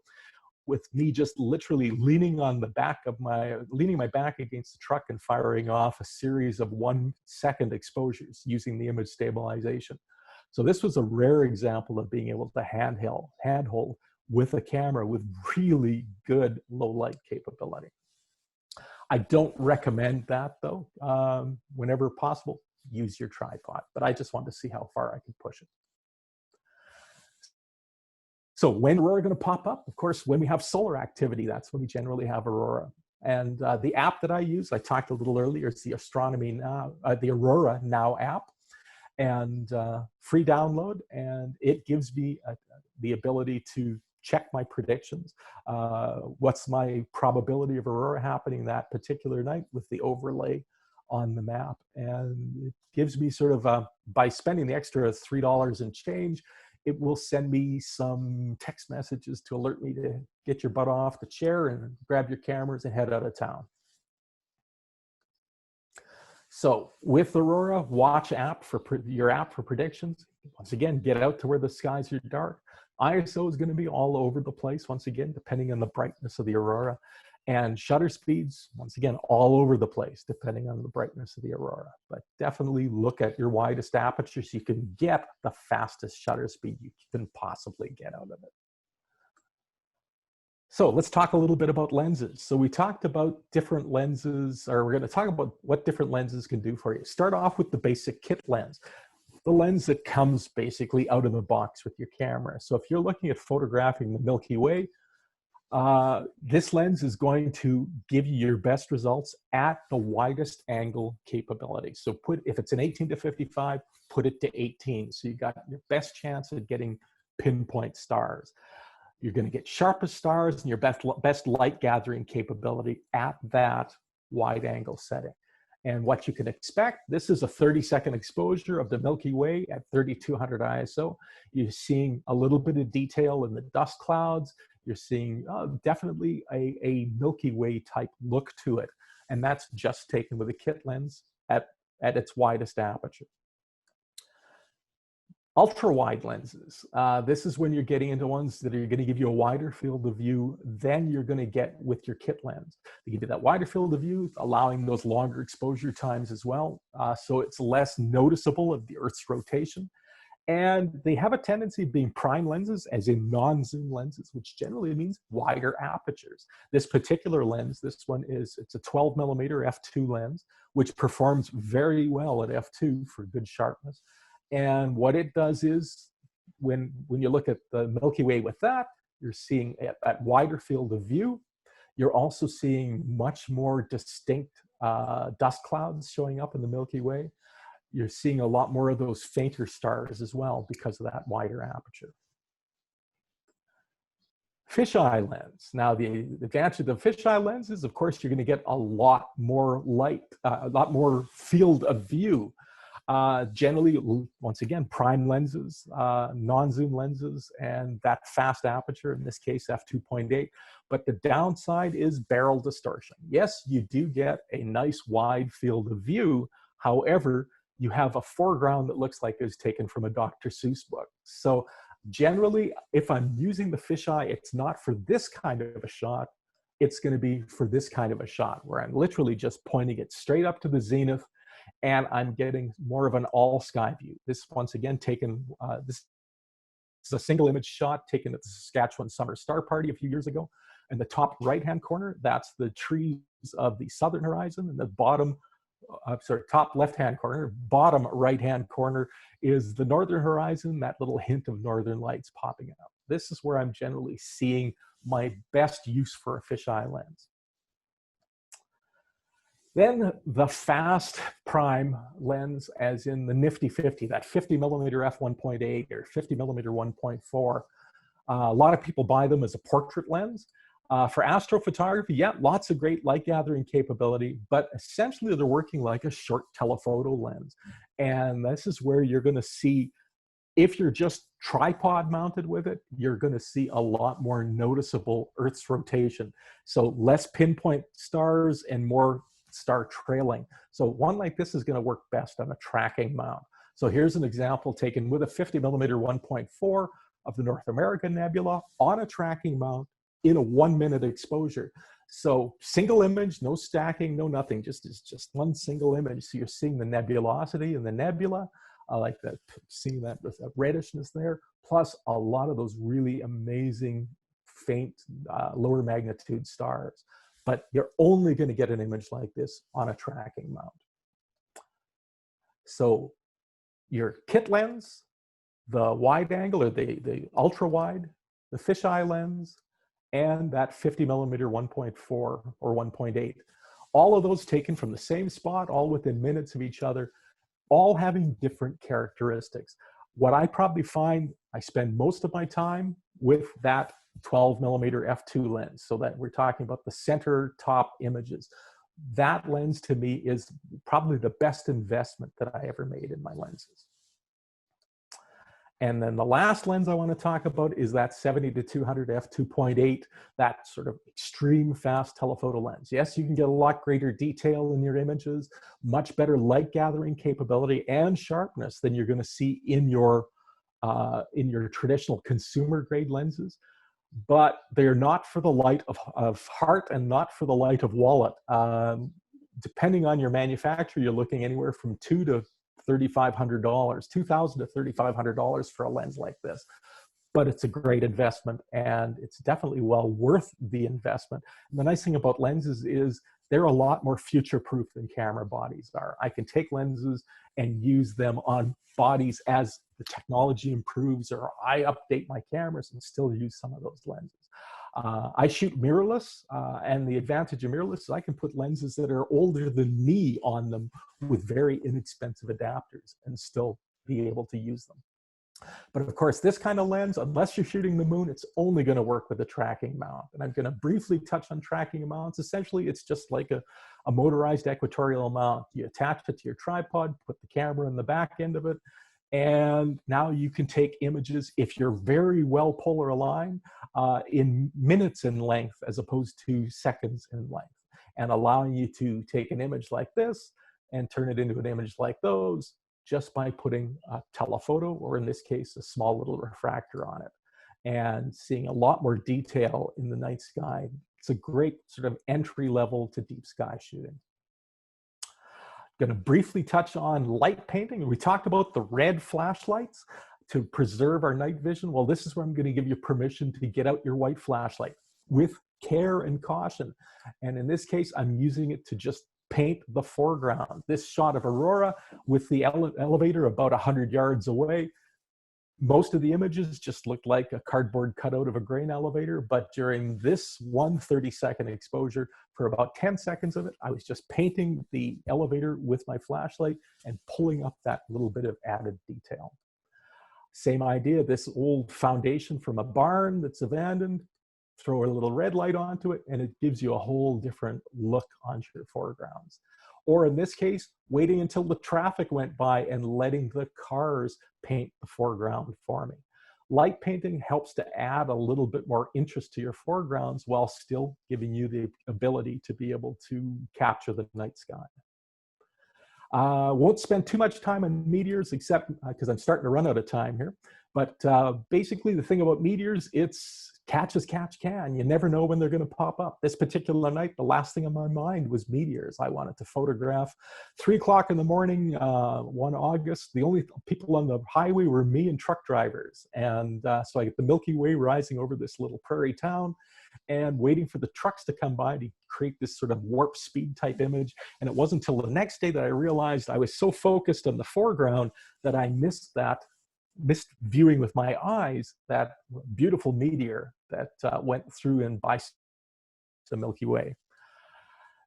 with me just literally leaning my back against the truck and firing off a series of 1-second exposures using the image stabilization. So this was a rare example of being able to handhold with a camera with really good low light capability. I don't recommend that though. Whenever possible, use your tripod, but I just wanted to see how far I could push it. So when aurora going to pop up? Of course, when we have solar activity, that's when we generally have aurora. And the app that I use, I talked a little earlier, is the Astronomy Now, the Aurora Now app, and free download. And it gives me the ability to check my predictions. What's my probability of aurora happening that particular night with the overlay on the map. And it gives me sort of, by spending the extra $3 and change, it will send me some text messages to alert me to get your butt off the chair and grab your cameras and head out of town. So with Aurora, watch your app for predictions. Once again, get out to where the skies are dark. ISO is going to be all over the place, once again, depending on the brightness of the aurora. And shutter speeds, once again, all over the place, depending on the brightness of the aurora. But definitely look at your widest aperture so you can get the fastest shutter speed you can possibly get out of it. So let's talk a little bit about lenses. So we talked about different lenses, or we're going to talk about what different lenses can do for you. Start off with the basic kit lens. The lens that comes basically out of the box with your camera. So if you're looking at photographing the Milky Way, this lens is going to give you your best results at the widest angle capability. So if it's an 18 to 55, put it to 18. So you got your best chance of getting pinpoint stars. You're going to get sharpest stars and your best light gathering capability at that wide angle setting. And what you can expect, this is a 30-second exposure of the Milky Way at 3200 ISO. You're seeing a little bit of detail in the dust clouds. You're seeing definitely a Milky Way type look to it. And that's just taken with a kit lens at its widest aperture. Ultra-wide lenses. This is when you're getting into ones that are going to give you a wider field of view than you're going to get with your kit lens. They give you that wider field of view, allowing those longer exposure times as well. So it's less noticeable of the Earth's rotation. And they have a tendency of being prime lenses, as in non-zoom lenses, which generally means wider apertures. This particular lens, it's a 12mm f2 lens, which performs very well at f2 for good sharpness. And what it does is, when you look at the Milky Way with that, you're seeing that wider field of view. You're also seeing much more distinct dust clouds showing up in the Milky Way. You're seeing a lot more of those fainter stars as well because of that wider aperture. Fisheye lens. Now, the advantage of the fisheye lens is, of course, you're going to get a lot more light, a lot more field of view. Generally, once again, prime lenses, non-zoom lenses, and that fast aperture, in this case, f2.8. But the downside is barrel distortion. Yes, you do get a nice wide field of view. However, you have a foreground that looks like it was taken from a Dr. Seuss book. So generally, if I'm using the fisheye, it's not for this kind of a shot. It's going to be for this kind of a shot, where I'm literally just pointing it straight up to the zenith, and I'm getting more of an all sky view. This, once again, taken, this is a single image shot taken at the Saskatchewan Summer Star Party a few years ago. In the top right-hand corner, that's the trees of the southern horizon, and the bottom, top left-hand corner, bottom right-hand corner is the northern horizon, that little hint of northern lights popping out. This is where I'm generally seeing my best use for a fisheye lens. Then the fast prime lens, as in the nifty 50, that 50mm f1.8 or 50mm 1.4. A lot of people buy them as a portrait lens. For astrophotography, yeah, lots of great light gathering capability, but essentially they're working like a short telephoto lens. And this is where you're going to see, if you're just tripod mounted with it, you're going to see a lot more noticeable Earth's rotation. So less pinpoint stars and more star trailing. So one like this is going to work best on a tracking mount. So here's an example taken with a 50 millimeter 1.4 of the North American Nebula on a tracking mount in a 1 minute exposure. So single image, no stacking, no nothing, just one single image. So you're seeing the nebulosity in the nebula. I like that, seeing that with that reddishness there, plus a lot of those really amazing faint lower magnitude stars. But you're only going to get an image like this on a tracking mount. So your kit lens, the wide angle or the ultra wide, the fisheye lens, and that 50 millimeter 1.4 or 1.8. All of those taken from the same spot, all within minutes of each other, all having different characteristics. What I probably find, I spend most of my time with that 12 millimeter f2 lens, so that we're talking about the center top images. That lens to me is probably the best investment that I ever made in my lenses. And then the last lens I want to talk about is that 70 to 200 f2.8, that sort of extreme fast telephoto lens. Yes, you can get a lot greater detail in your images, much better light gathering capability and sharpness than you're going to see in your traditional consumer grade lenses. But they're not for the light of heart and not for the light of wallet. Depending on your manufacturer, you're looking anywhere from $2,000 to $3,500 to $3,500 for a lens like this. But it's a great investment, and it's definitely well worth the investment. And the nice thing about lenses is they're a lot more future-proof than camera bodies are. I can take lenses and use them on bodies as the technology improves, or I update my cameras and still use some of those lenses. I shoot mirrorless, and the advantage of mirrorless is I can put lenses that are older than me on them with very inexpensive adapters and still be able to use them. But of course, this kind of lens, unless you're shooting the moon, it's only going to work with a tracking mount. And I'm going to briefly touch on tracking mounts. Essentially, it's just like a motorized equatorial mount. You attach it to your tripod, put the camera in the back end of it, and now you can take images, if you're very well polar aligned, in minutes in length as opposed to seconds in length, and allowing you to take an image like this and turn it into an image like those just by putting a telephoto, or in this case, a small little refractor on it, and seeing a lot more detail in the night sky. It's a great sort of entry level to deep sky shooting. Going to briefly touch on light painting. We talked about the red flashlights to preserve our night vision. Well, this is where I'm going to give you permission to get out your white flashlight with care and caution. And in this case, I'm using it to just paint the foreground. This shot of Aurora with the elevator about 100 yards away. Most of the images just looked like a cardboard cutout of a grain elevator, but during this 1 30-second exposure, for about 10 seconds of it, I was just painting the elevator with my flashlight and pulling up that little bit of added detail. Same idea, this old foundation from a barn that's abandoned, throw a little red light onto it, and it gives you a whole different look onto your foregrounds. Or in this case, waiting until the traffic went by and letting the cars paint the foreground for me. Light painting helps to add a little bit more interest to your foregrounds while still giving you the ability to be able to capture the night sky. Won't spend too much time on meteors, except because I'm starting to run out of time here. But basically, the thing about meteors, it's catch as catch can. You never know when they're going to pop up. This particular night, the last thing on my mind was meteors. I wanted to photograph 3 o'clock in the morning, 1 August. The only people on the highway were me and truck drivers. And so I get the Milky Way rising over this little prairie town and waiting for the trucks to come by to create this sort of warp speed type image. And it wasn't until the next day that I realized I was so focused on the foreground that I missed missed viewing with my eyes that beautiful meteor that went through and by the Milky Way.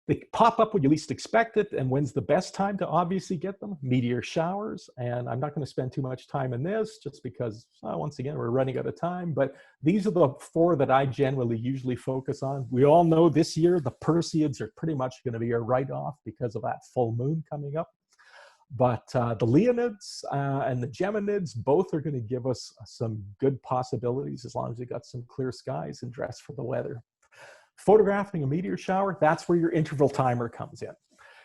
They pop up when you least expect it, and when's the best time to obviously get them? Meteor showers, and I'm not going to spend too much time in this just because, once again, we're running out of time, but these are the 4 that I generally usually focus on. We all know this year the Perseids are pretty much going to be a write-off because of that full moon coming up. But the Leonids and the Geminids, both are going to give us some good possibilities as long as we got some clear skies and dress for the weather. Photographing a meteor shower, that's where your interval timer comes in.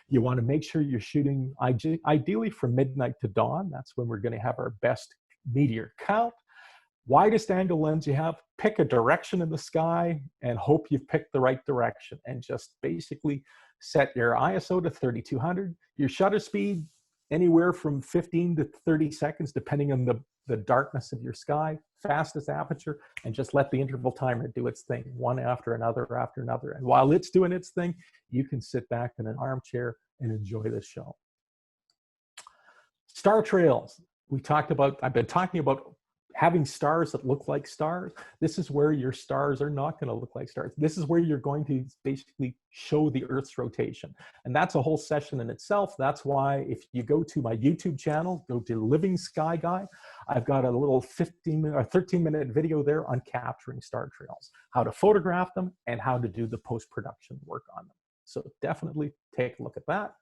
You want to make sure you're shooting ideally from midnight to dawn. That's when we're going to have our best meteor count. Widest angle lens you have, pick a direction in the sky and hope you've picked the right direction, and just basically set your ISO to 3200, your shutter speed anywhere from 15 to 30 seconds, depending on the darkness of your sky, fastest aperture, and just let the interval timer do its thing, one after another after another. And while it's doing its thing, you can sit back in an armchair and enjoy the show. Star trails. I've been talking about having stars that look like stars. This is where your stars are not going to look like stars. This is where you're going to basically show the Earth's rotation. And that's a whole session in itself. That's why if you go to my YouTube channel, go to Living Sky Guy, I've got a little 15 or 13-minute video there on capturing star trails, how to photograph them, and how to do the post-production work on them. So definitely take a look at that.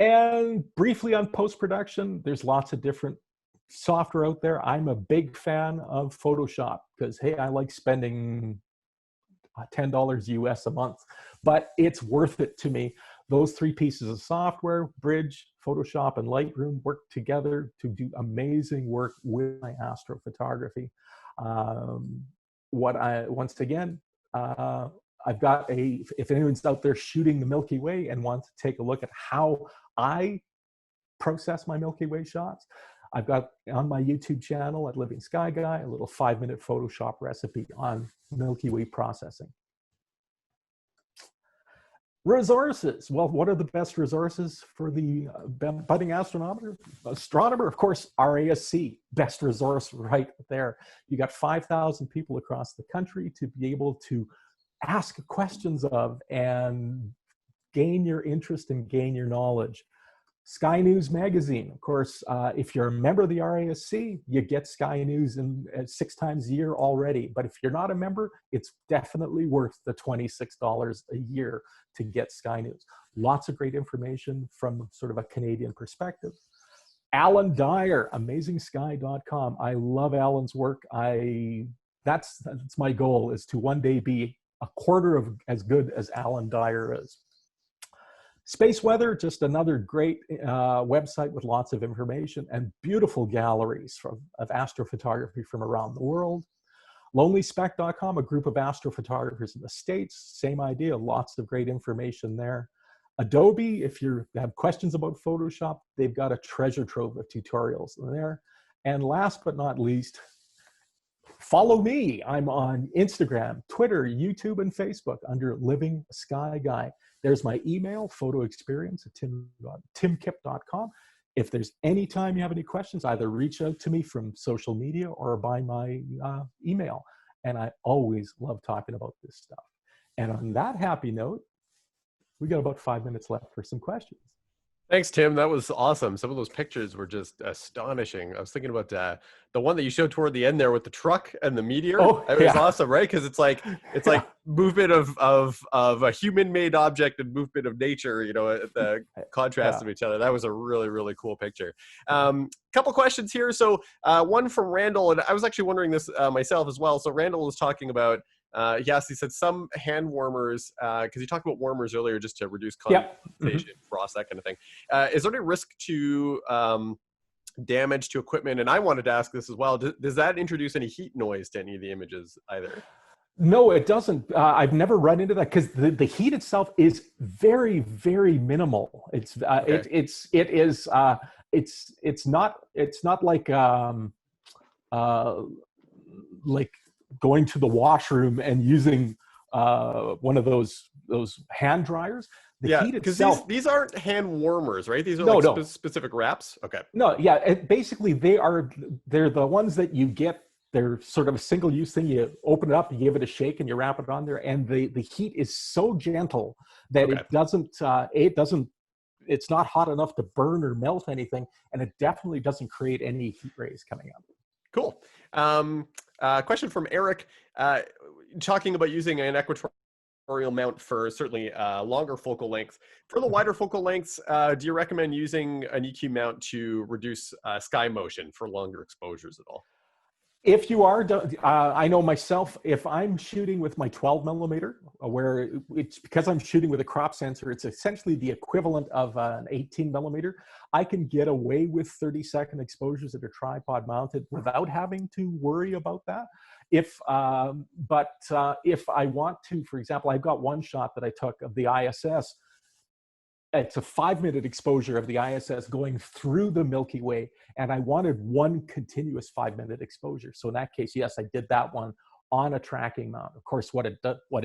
And briefly on post-production, there's lots of different software out there. I'm a big fan of Photoshop because, hey, I like spending $10 US a month, but it's worth it to me. Those three pieces of software, Bridge, Photoshop, and Lightroom, work together to do amazing work with my astrophotography. Once again, I've got if anyone's out there shooting the Milky Way and wants to take a look at how I process my Milky Way shots, I've got on my YouTube channel at Living Sky Guy a little 5-minute Photoshop recipe on Milky Way processing. Resources. Well, what are the best resources for the budding astronomer? Of course, RASC, best resource right there. You got 5,000 people across the country to be able to ask questions of and gain your interest and gain your knowledge. Sky News Magazine, of course, if you're a member of the RASC, you get Sky News 6 times a year already. But if you're not a member, it's definitely worth the $26 a year to get Sky News. Lots of great information from sort of a Canadian perspective. Alan Dyer, AmazingSky.com. I love Alan's work. That's my goal, is to one day be a quarter of as good as Alan Dyer is. Space Weather, just another great website with lots of information and beautiful galleries of astrophotography from around the world. LonelySpec.com, a group of astrophotographers in the States, same idea, lots of great information there. Adobe, if you have questions about Photoshop, they've got a treasure trove of tutorials there. And last but not least, follow me. I'm on Instagram, Twitter, YouTube, and Facebook under Living Sky Guy. There's my email, photoexperience@timkip.com. If there's any time you have any questions, either reach out to me from social media or by my email. And I always love talking about this stuff. And on that happy note, we got about 5 minutes left for some questions. Thanks, Tim. That was awesome. Some of those pictures were just astonishing. I was thinking about the one that you showed toward the end there with the truck and the meteor. Oh, it was awesome, right? Because it's like movement of a human-made object and movement of nature. You know, the contrast of each other. That was a really, really cool picture. Couple questions here. So one from Randall, and I was actually wondering this myself as well. So Randall was talking about. He said some hand warmers, because you talked about warmers earlier, just to reduce condensation, frost, that kind of thing. Is there any risk to damage to equipment? And I wanted to ask this as well. Does that introduce any heat noise to any of the images either? No, it doesn't. I've never run into that because the heat itself is very, very minimal. It's not like going to the washroom and using one of those hand dryers. The heat itself, these aren't hand warmers, right? These are specific wraps. Okay. No, basically they're the ones that you get. They're sort of a single-use thing. You open it up, you give it a shake, and you wrap it on there. And the heat is so gentle that it's not hot enough to burn or melt anything, and it definitely doesn't create any heat rays coming up. Cool. Question from Eric, talking about using an equatorial mount for certainly longer focal length. For the wider focal lengths, do you recommend using an EQ mount to reduce sky motion for longer exposures at all? If you are, I know myself, if I'm shooting with my 12 millimeter, where it's because I'm shooting with a crop sensor, it's essentially the equivalent of an 18 millimeter. I can get away with 30-second exposures that are tripod mounted without having to worry about that. If I want to, for example, I've got one shot that I took of the ISS. It's a 5-minute exposure of the ISS going through the Milky Way, and I wanted one continuous 5-minute exposure. So in that case, yes, I did that one on a tracking mount. Of course, what it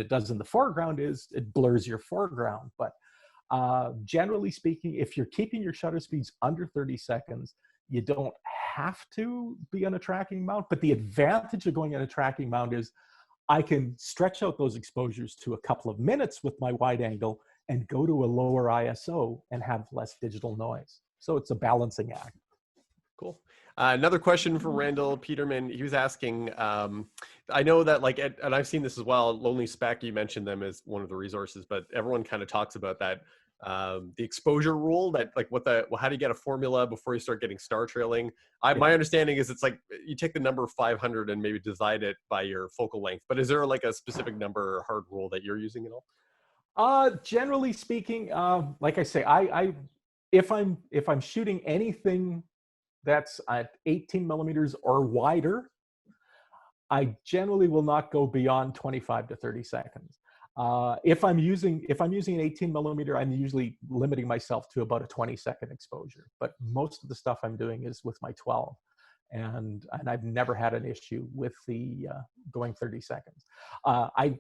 does in the foreground is it blurs your foreground. But generally speaking, if you're keeping your shutter speeds under 30 seconds, you don't have to be on a tracking mount. But the advantage of going on a tracking mount is I can stretch out those exposures to a couple of minutes with my wide angle and go to a lower ISO and have less digital noise. So it's a balancing act. Cool. Another question from Randall Peterman. He was asking, I know that and I've seen this as well, Lonely Spec, you mentioned them as one of the resources, but everyone kind of talks about that, the exposure rule, that how do you get a formula before you start getting star trailing? My understanding is it's like you take the number 500 and maybe divide it by your focal length, but is there like a specific number or hard rule that you're using at all? Generally speaking, like I say, if I'm shooting anything that's at 18 millimeters or wider, I generally will not go beyond 25 to 30 seconds. If I'm using an 18 millimeter, I'm usually limiting myself to about a 20-second exposure. But most of the stuff I'm doing is with my 12, and I've never had an issue with the going 30 seconds. I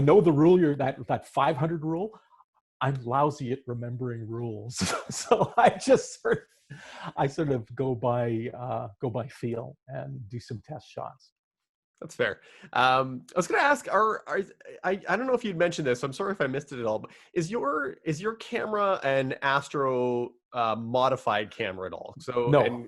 know the rule, that 500 rule. I'm lousy at remembering rules, so I sort of go by feel and do some test shots. That's fair. I was going to ask, I don't know if you'd mentioned this, so I'm sorry if I missed it at all, but is your camera an Astro modified camera at all? So No.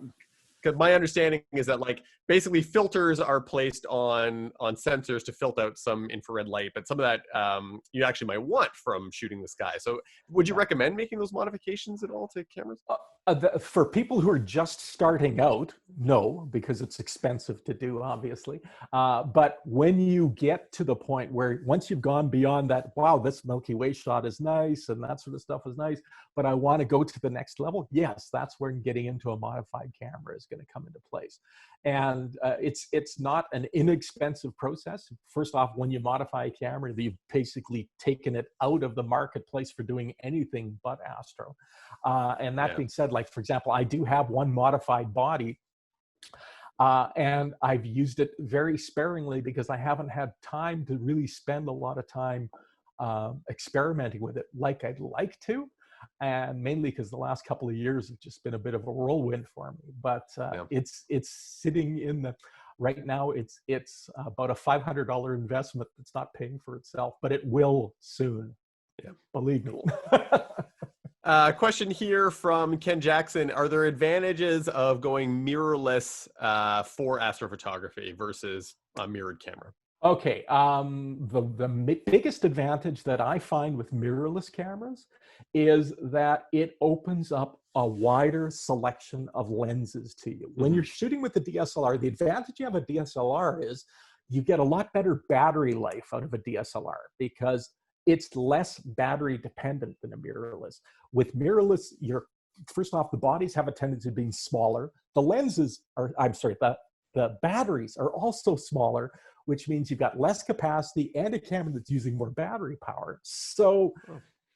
Because my understanding is that basically filters are placed on sensors to filter out some infrared light, but some of that you actually might want from shooting the sky. So would you recommend making those modifications at all to cameras? For people who are just starting out, no, because it's expensive to do, obviously. But when you get to the point where once you've gone beyond that, wow, this Milky Way shot is nice and that sort of stuff is nice, but I want to go to the next level, yes, that's where getting into a modified camera is going to come into place. And it's not an inexpensive process. First off, when you modify a camera, you've basically taken it out of the marketplace for doing anything but Astro. And that being said, for example, I do have one modified body, and I've used it very sparingly because I haven't had time to really spend a lot of time experimenting with it like I'd like to. And mainly because the last couple of years have just been a bit of a whirlwind for me. But it's sitting in the, right now it's about a $500 investment that's not paying for itself, but it will soon. Yeah, believe me. Question here from Ken Jackson. Are there advantages of going mirrorless for astrophotography versus a mirrored camera? Okay, the biggest advantage that I find with mirrorless cameras is that it opens up a wider selection of lenses to you. When you're shooting with the DSLR, the advantage you have a DSLR is you get a lot better battery life out of a DSLR because it's less battery dependent than a mirrorless. With mirrorless, first off, the bodies have a tendency to be smaller. The lenses are, the batteries are also smaller, which means you've got less capacity and a camera that's using more battery power. So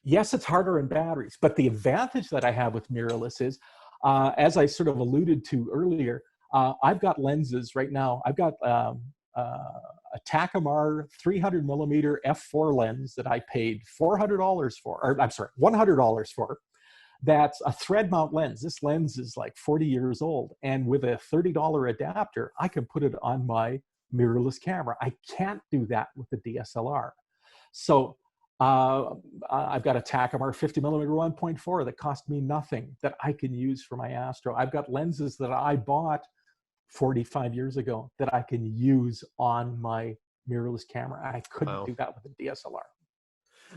yes, it's harder in batteries, but the advantage that I have with mirrorless is, as I sort of alluded to earlier, I've got lenses right now. I've got a Takumar 300 millimeter f4 lens that I paid $400 for, or I'm sorry, $100 for. That's a thread mount lens. This lens is like 40 years old. And with a $30 adapter, I can put it on my mirrorless camera. I can't do that with the DSLR. So I've got a Takumar 50 millimeter 1.4 that cost me nothing that I can use for my Astro. I've got lenses that I bought 45 years ago that I can use on my mirrorless camera. I couldn't do that with a DSLR.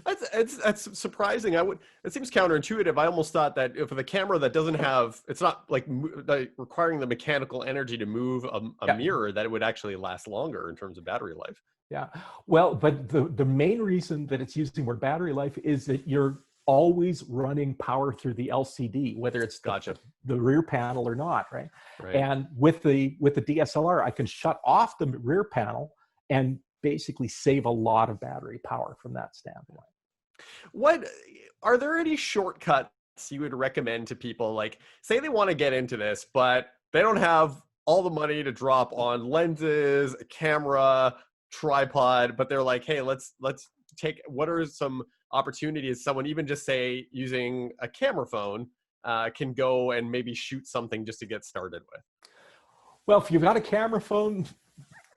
That's surprising. It seems counterintuitive. I almost thought that if the camera that doesn't have, it's not like, like requiring the mechanical energy to move a Yeah. mirror, that it would actually last longer in terms of battery life. Yeah. Well, but the main reason that it's using more battery life is that you're always running power through the LCD, whether it's Gotcha. the rear panel or not, right? Right. And with the DSLR, I can shut off the rear panel and basically save a lot of battery power from that standpoint. What are there any shortcuts you would recommend to people? Like, say they want to get into this, but they don't have all the money to drop on lenses, a camera, tripod, but they're like, hey, let's take, what are some opportunities someone, even just say using a camera phone, can go and maybe shoot something just to get started with? Well, if you've got a camera phone,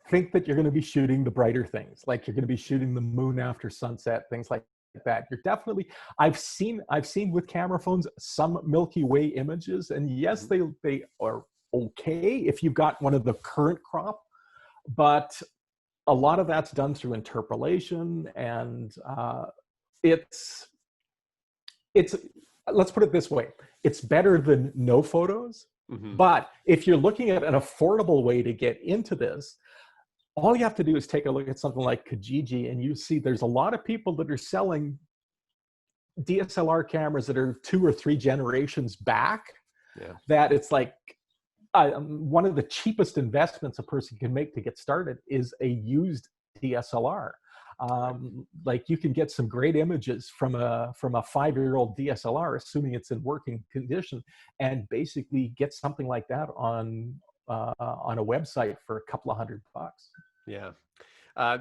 think that you're going to be shooting the brighter things, like you're going to be shooting the moon after sunset, things like that. You're definitely, I've seen with camera phones some Milky Way images, and yes, they are okay if you've got one of the current crop, but a lot of that's done through interpolation, and it's let's put it this way, it's better than no photos. But if you're looking at an affordable way to get into this, all you have to do is take a look at something like Kijiji, and you see there's a lot of people that are selling DSLR cameras that are 2 or 3 generations back. Yeah. That it's like one of the cheapest investments a person can make to get started is a used DSLR. Like you can get some great images from a 5-year-old DSLR, assuming it's in working condition, and basically get something like that on a website for a couple of $100. Yeah.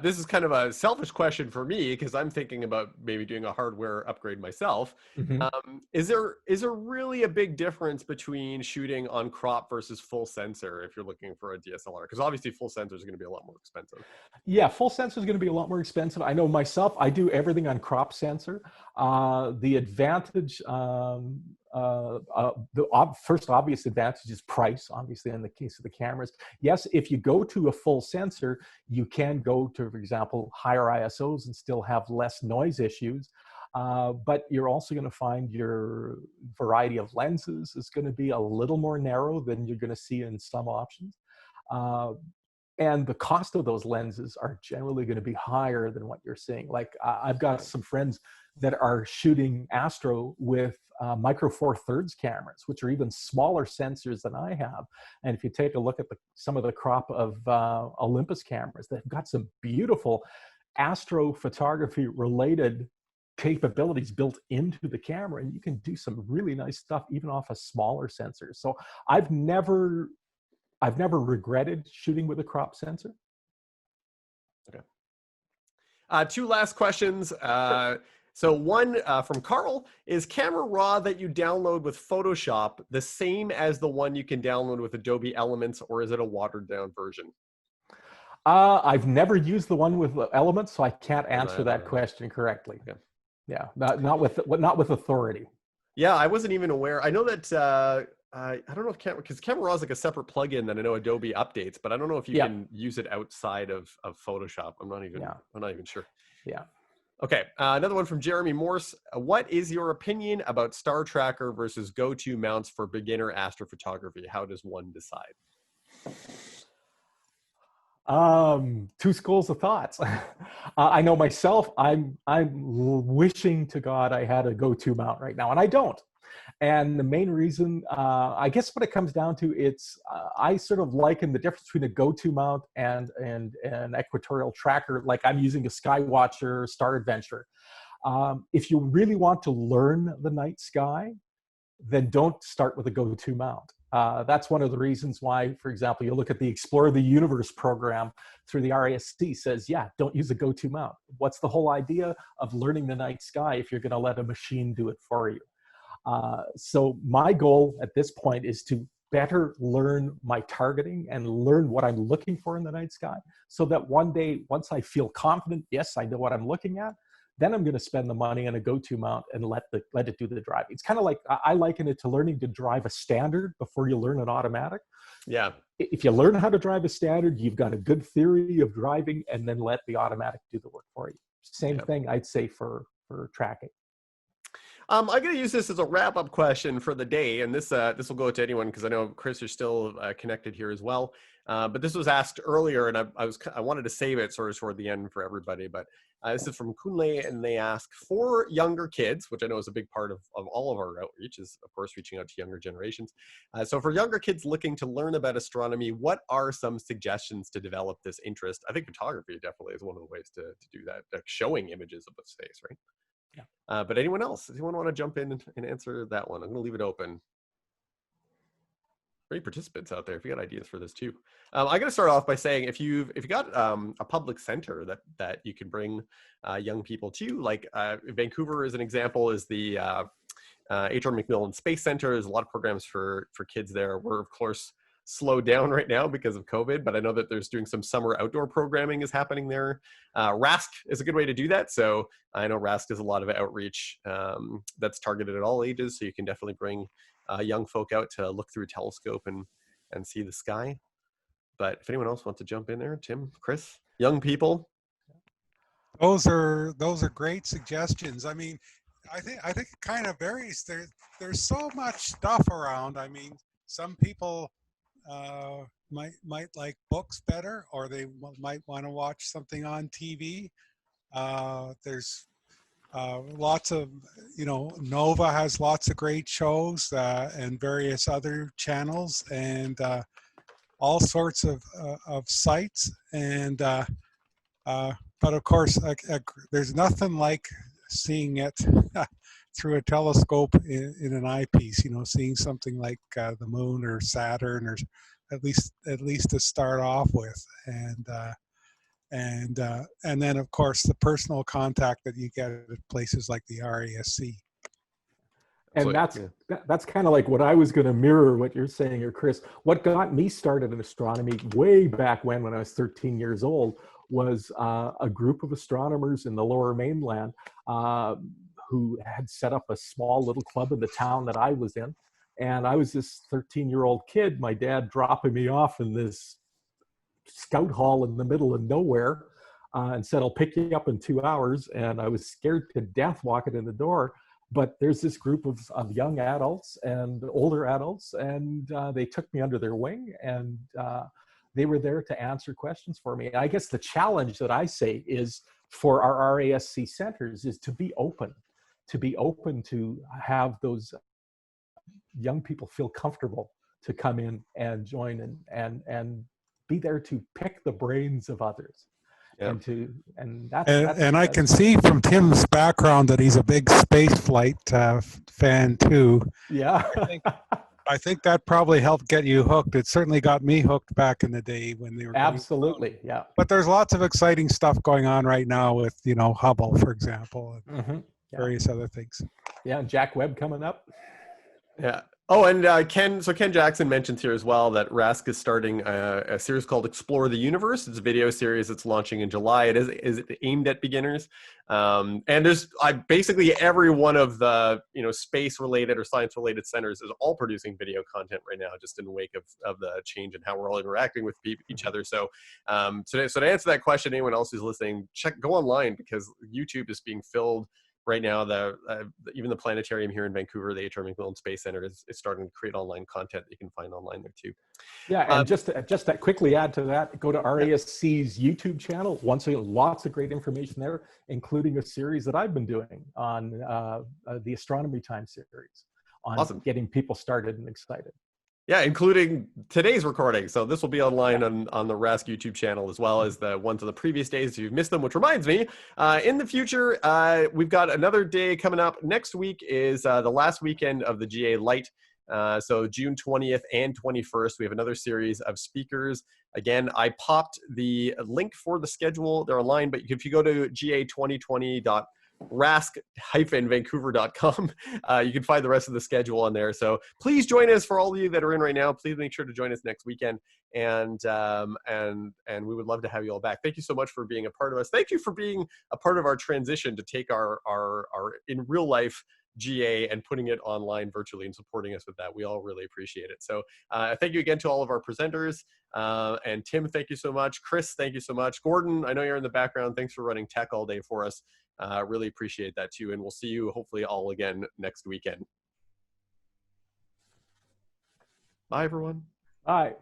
This is kind of a selfish question for me because I'm thinking about maybe doing a hardware upgrade myself. Is there really a big difference between shooting on crop versus full sensor if you're looking for a DSLR? Because obviously full sensor is going to be a lot more expensive. Yeah, full sensor is going to be a lot more expensive. I know myself, I do everything on crop sensor. The advantage, first obvious advantage is price, obviously, in the case of the cameras. Yes, if you go to a full sensor, you can go to, for example, higher ISOs and still have less noise issues. But you're also going to find your variety of lenses is going to be a little more narrow than you're going to see in some options. And the cost of those lenses are generally going to be higher than what you're seeing. Like I've got some friends that are shooting astro with micro four thirds cameras, which are even smaller sensors than I have. And if you take a look at some of the crop of Olympus cameras, they've got some beautiful astrophotography related capabilities built into the camera, and you can do some really nice stuff even off a smaller sensor. So I've never regretted shooting with a crop sensor. Okay. 2 last questions. So one from Carl, is Camera Raw that you download with Photoshop the same as the one you can download with Adobe Elements, or is it a watered down version? I've never used the one with Elements, so I can't answer that question correctly. Okay. Yeah, not with authority. Yeah, I wasn't even aware. I know that I don't know if because Camera Raw is like a separate plugin that I know Adobe updates, but I don't know if you can use it outside of Photoshop. I'm not even sure. Yeah. Okay, another one from Jeremy Morse. What is your opinion about Star Tracker versus go-to mounts for beginner astrophotography? How does one decide? 2 schools of thoughts. I know myself, I'm wishing to God I had a go-to mount right now, and I don't. And the main reason, I guess what it comes down to, it's I sort of liken the difference between a go-to mount and an equatorial tracker, like I'm using a Skywatcher, Star Adventure. If you really want to learn the night sky, then don't start with a go-to mount. That's one of the reasons why, for example, you look at the Explore the Universe program through the RASC says, yeah, don't use a go-to mount. What's the whole idea of learning the night sky if you're going to let a machine do it for you? So my goal at this point is to better learn my targeting and learn what I'm looking for in the night sky, so that one day, once I feel confident, yes, I know what I'm looking at, then I'm going to spend the money on a go-to mount and let it do the driving. It's kind of like, I liken it to learning to drive a standard before you learn an automatic. Yeah. If you learn how to drive a standard, you've got a good theory of driving, and then let the automatic do the work for you. Same thing I'd say for for tracking. I'm going to use this as a wrap-up question for the day, and this will go to anyone because I know Chris, you're still connected here as well. But this was asked earlier, and I wanted to save it sort of toward the end for everybody. But this is from Kunle, and they ask, for younger kids, which I know is a big part of all of our outreach, is of course reaching out to younger generations. So for younger kids looking to learn about astronomy, what are some suggestions to develop this interest? I think photography definitely is one of the ways to do that, like showing images of space, right? Yeah. But anyone else? Does anyone want to jump in and answer that one? I'm going to leave it open. Great participants out there. If you got ideas for this too, I'm going to start off by saying if you've got a public center that you can bring young people to, like Vancouver as an example, is the H.R. MacMillan Space Center. There's a lot of programs for kids there. We're of course slowed down right now because of COVID, but I know that there's doing some summer outdoor programming is happening there. RASC is a good way to do that. So I know RASC does a lot of outreach that's targeted at all ages. So you can definitely bring young folk out to look through a telescope and see the sky. But if anyone else wants to jump in there, Tim, Chris, young people. Those are great suggestions. I mean, I think it kind of varies. There's so much stuff around. I mean, some people might like books better, or they might want to watch something on TV. There's lots of, Nova has lots of great shows and various other channels and all sorts of sites. And but of course, there's nothing like seeing it through a telescope in an eyepiece. Seeing something like the moon or Saturn, or at least to start off with, and then of course the personal contact that you get at places like the RASC. And that's kind of like what I was going to mirror what you're saying here, Chris. What got me started in astronomy way back when I was 13 years old was a group of astronomers in the Lower Mainland who had set up a small little club in the town that I was in. And I was this 13-year-old kid, my dad dropping me off in this scout hall in the middle of nowhere and said, I'll pick you up in 2 hours. And I was scared to death walking in the door. But there's this group of young adults and older adults, and they took me under their wing, and they were there to answer questions for me. I guess the challenge that I say is for our RASC centers is to be open to have those young people feel comfortable to come in and join and be there to pick the brains of others. Yeah. And I can see from Tim's background that he's a big space flight fan too. Yeah. I think that probably helped get you hooked. It certainly got me hooked back in the day when they were absolutely, yeah. But there's lots of exciting stuff going on right now with Hubble, for example, and various other things. Yeah, and Jack Webb coming up. Yeah. Oh, and Ken Jackson mentions here as well that RASC is starting a series called Explore the Universe. It's a video series that's launching in July. It is aimed at beginners. And there's basically every one of the space-related or science-related centers is all producing video content right now, just in the wake of the change in how we're all interacting with each other. So, so to answer that question, anyone else who's listening, go online, because YouTube is being filled right now. Even the planetarium here in Vancouver, the H.R. MacMillan Space Center, is starting to create online content that you can find online there too. Yeah, and just to quickly add to that, go to RASC's YouTube channel. Once again, lots of great information there, including a series that I've been doing on the Astronomy Time series on getting people started and excited. Yeah, including today's recording. So this will be online on the RASC YouTube channel, as well as the ones of the previous days if you've missed them, which reminds me, in the future, we've got another day coming up. Next week is the last weekend of the GA Lite. So June 20th and 21st, we have another series of speakers. Again, I popped the link for the schedule. They're online, but if you go to ga2020.rasc-vancouver.com, you can find the rest of the schedule on there. So please join us. For all of you that are in right now, please make sure to join us next weekend. And we would love to have you all back. Thank you so much for being a part of us. Thank you for being a part of our transition to take our in real life GA and putting it online virtually and supporting us with that. We all really appreciate it. So thank you again to all of our presenters. And Tim, thank you so much. Chris, thank you so much. Gordon, I know you're in the background. Thanks for running tech all day for us. Really appreciate that too. And we'll see you hopefully all again next weekend. Bye, everyone. Bye.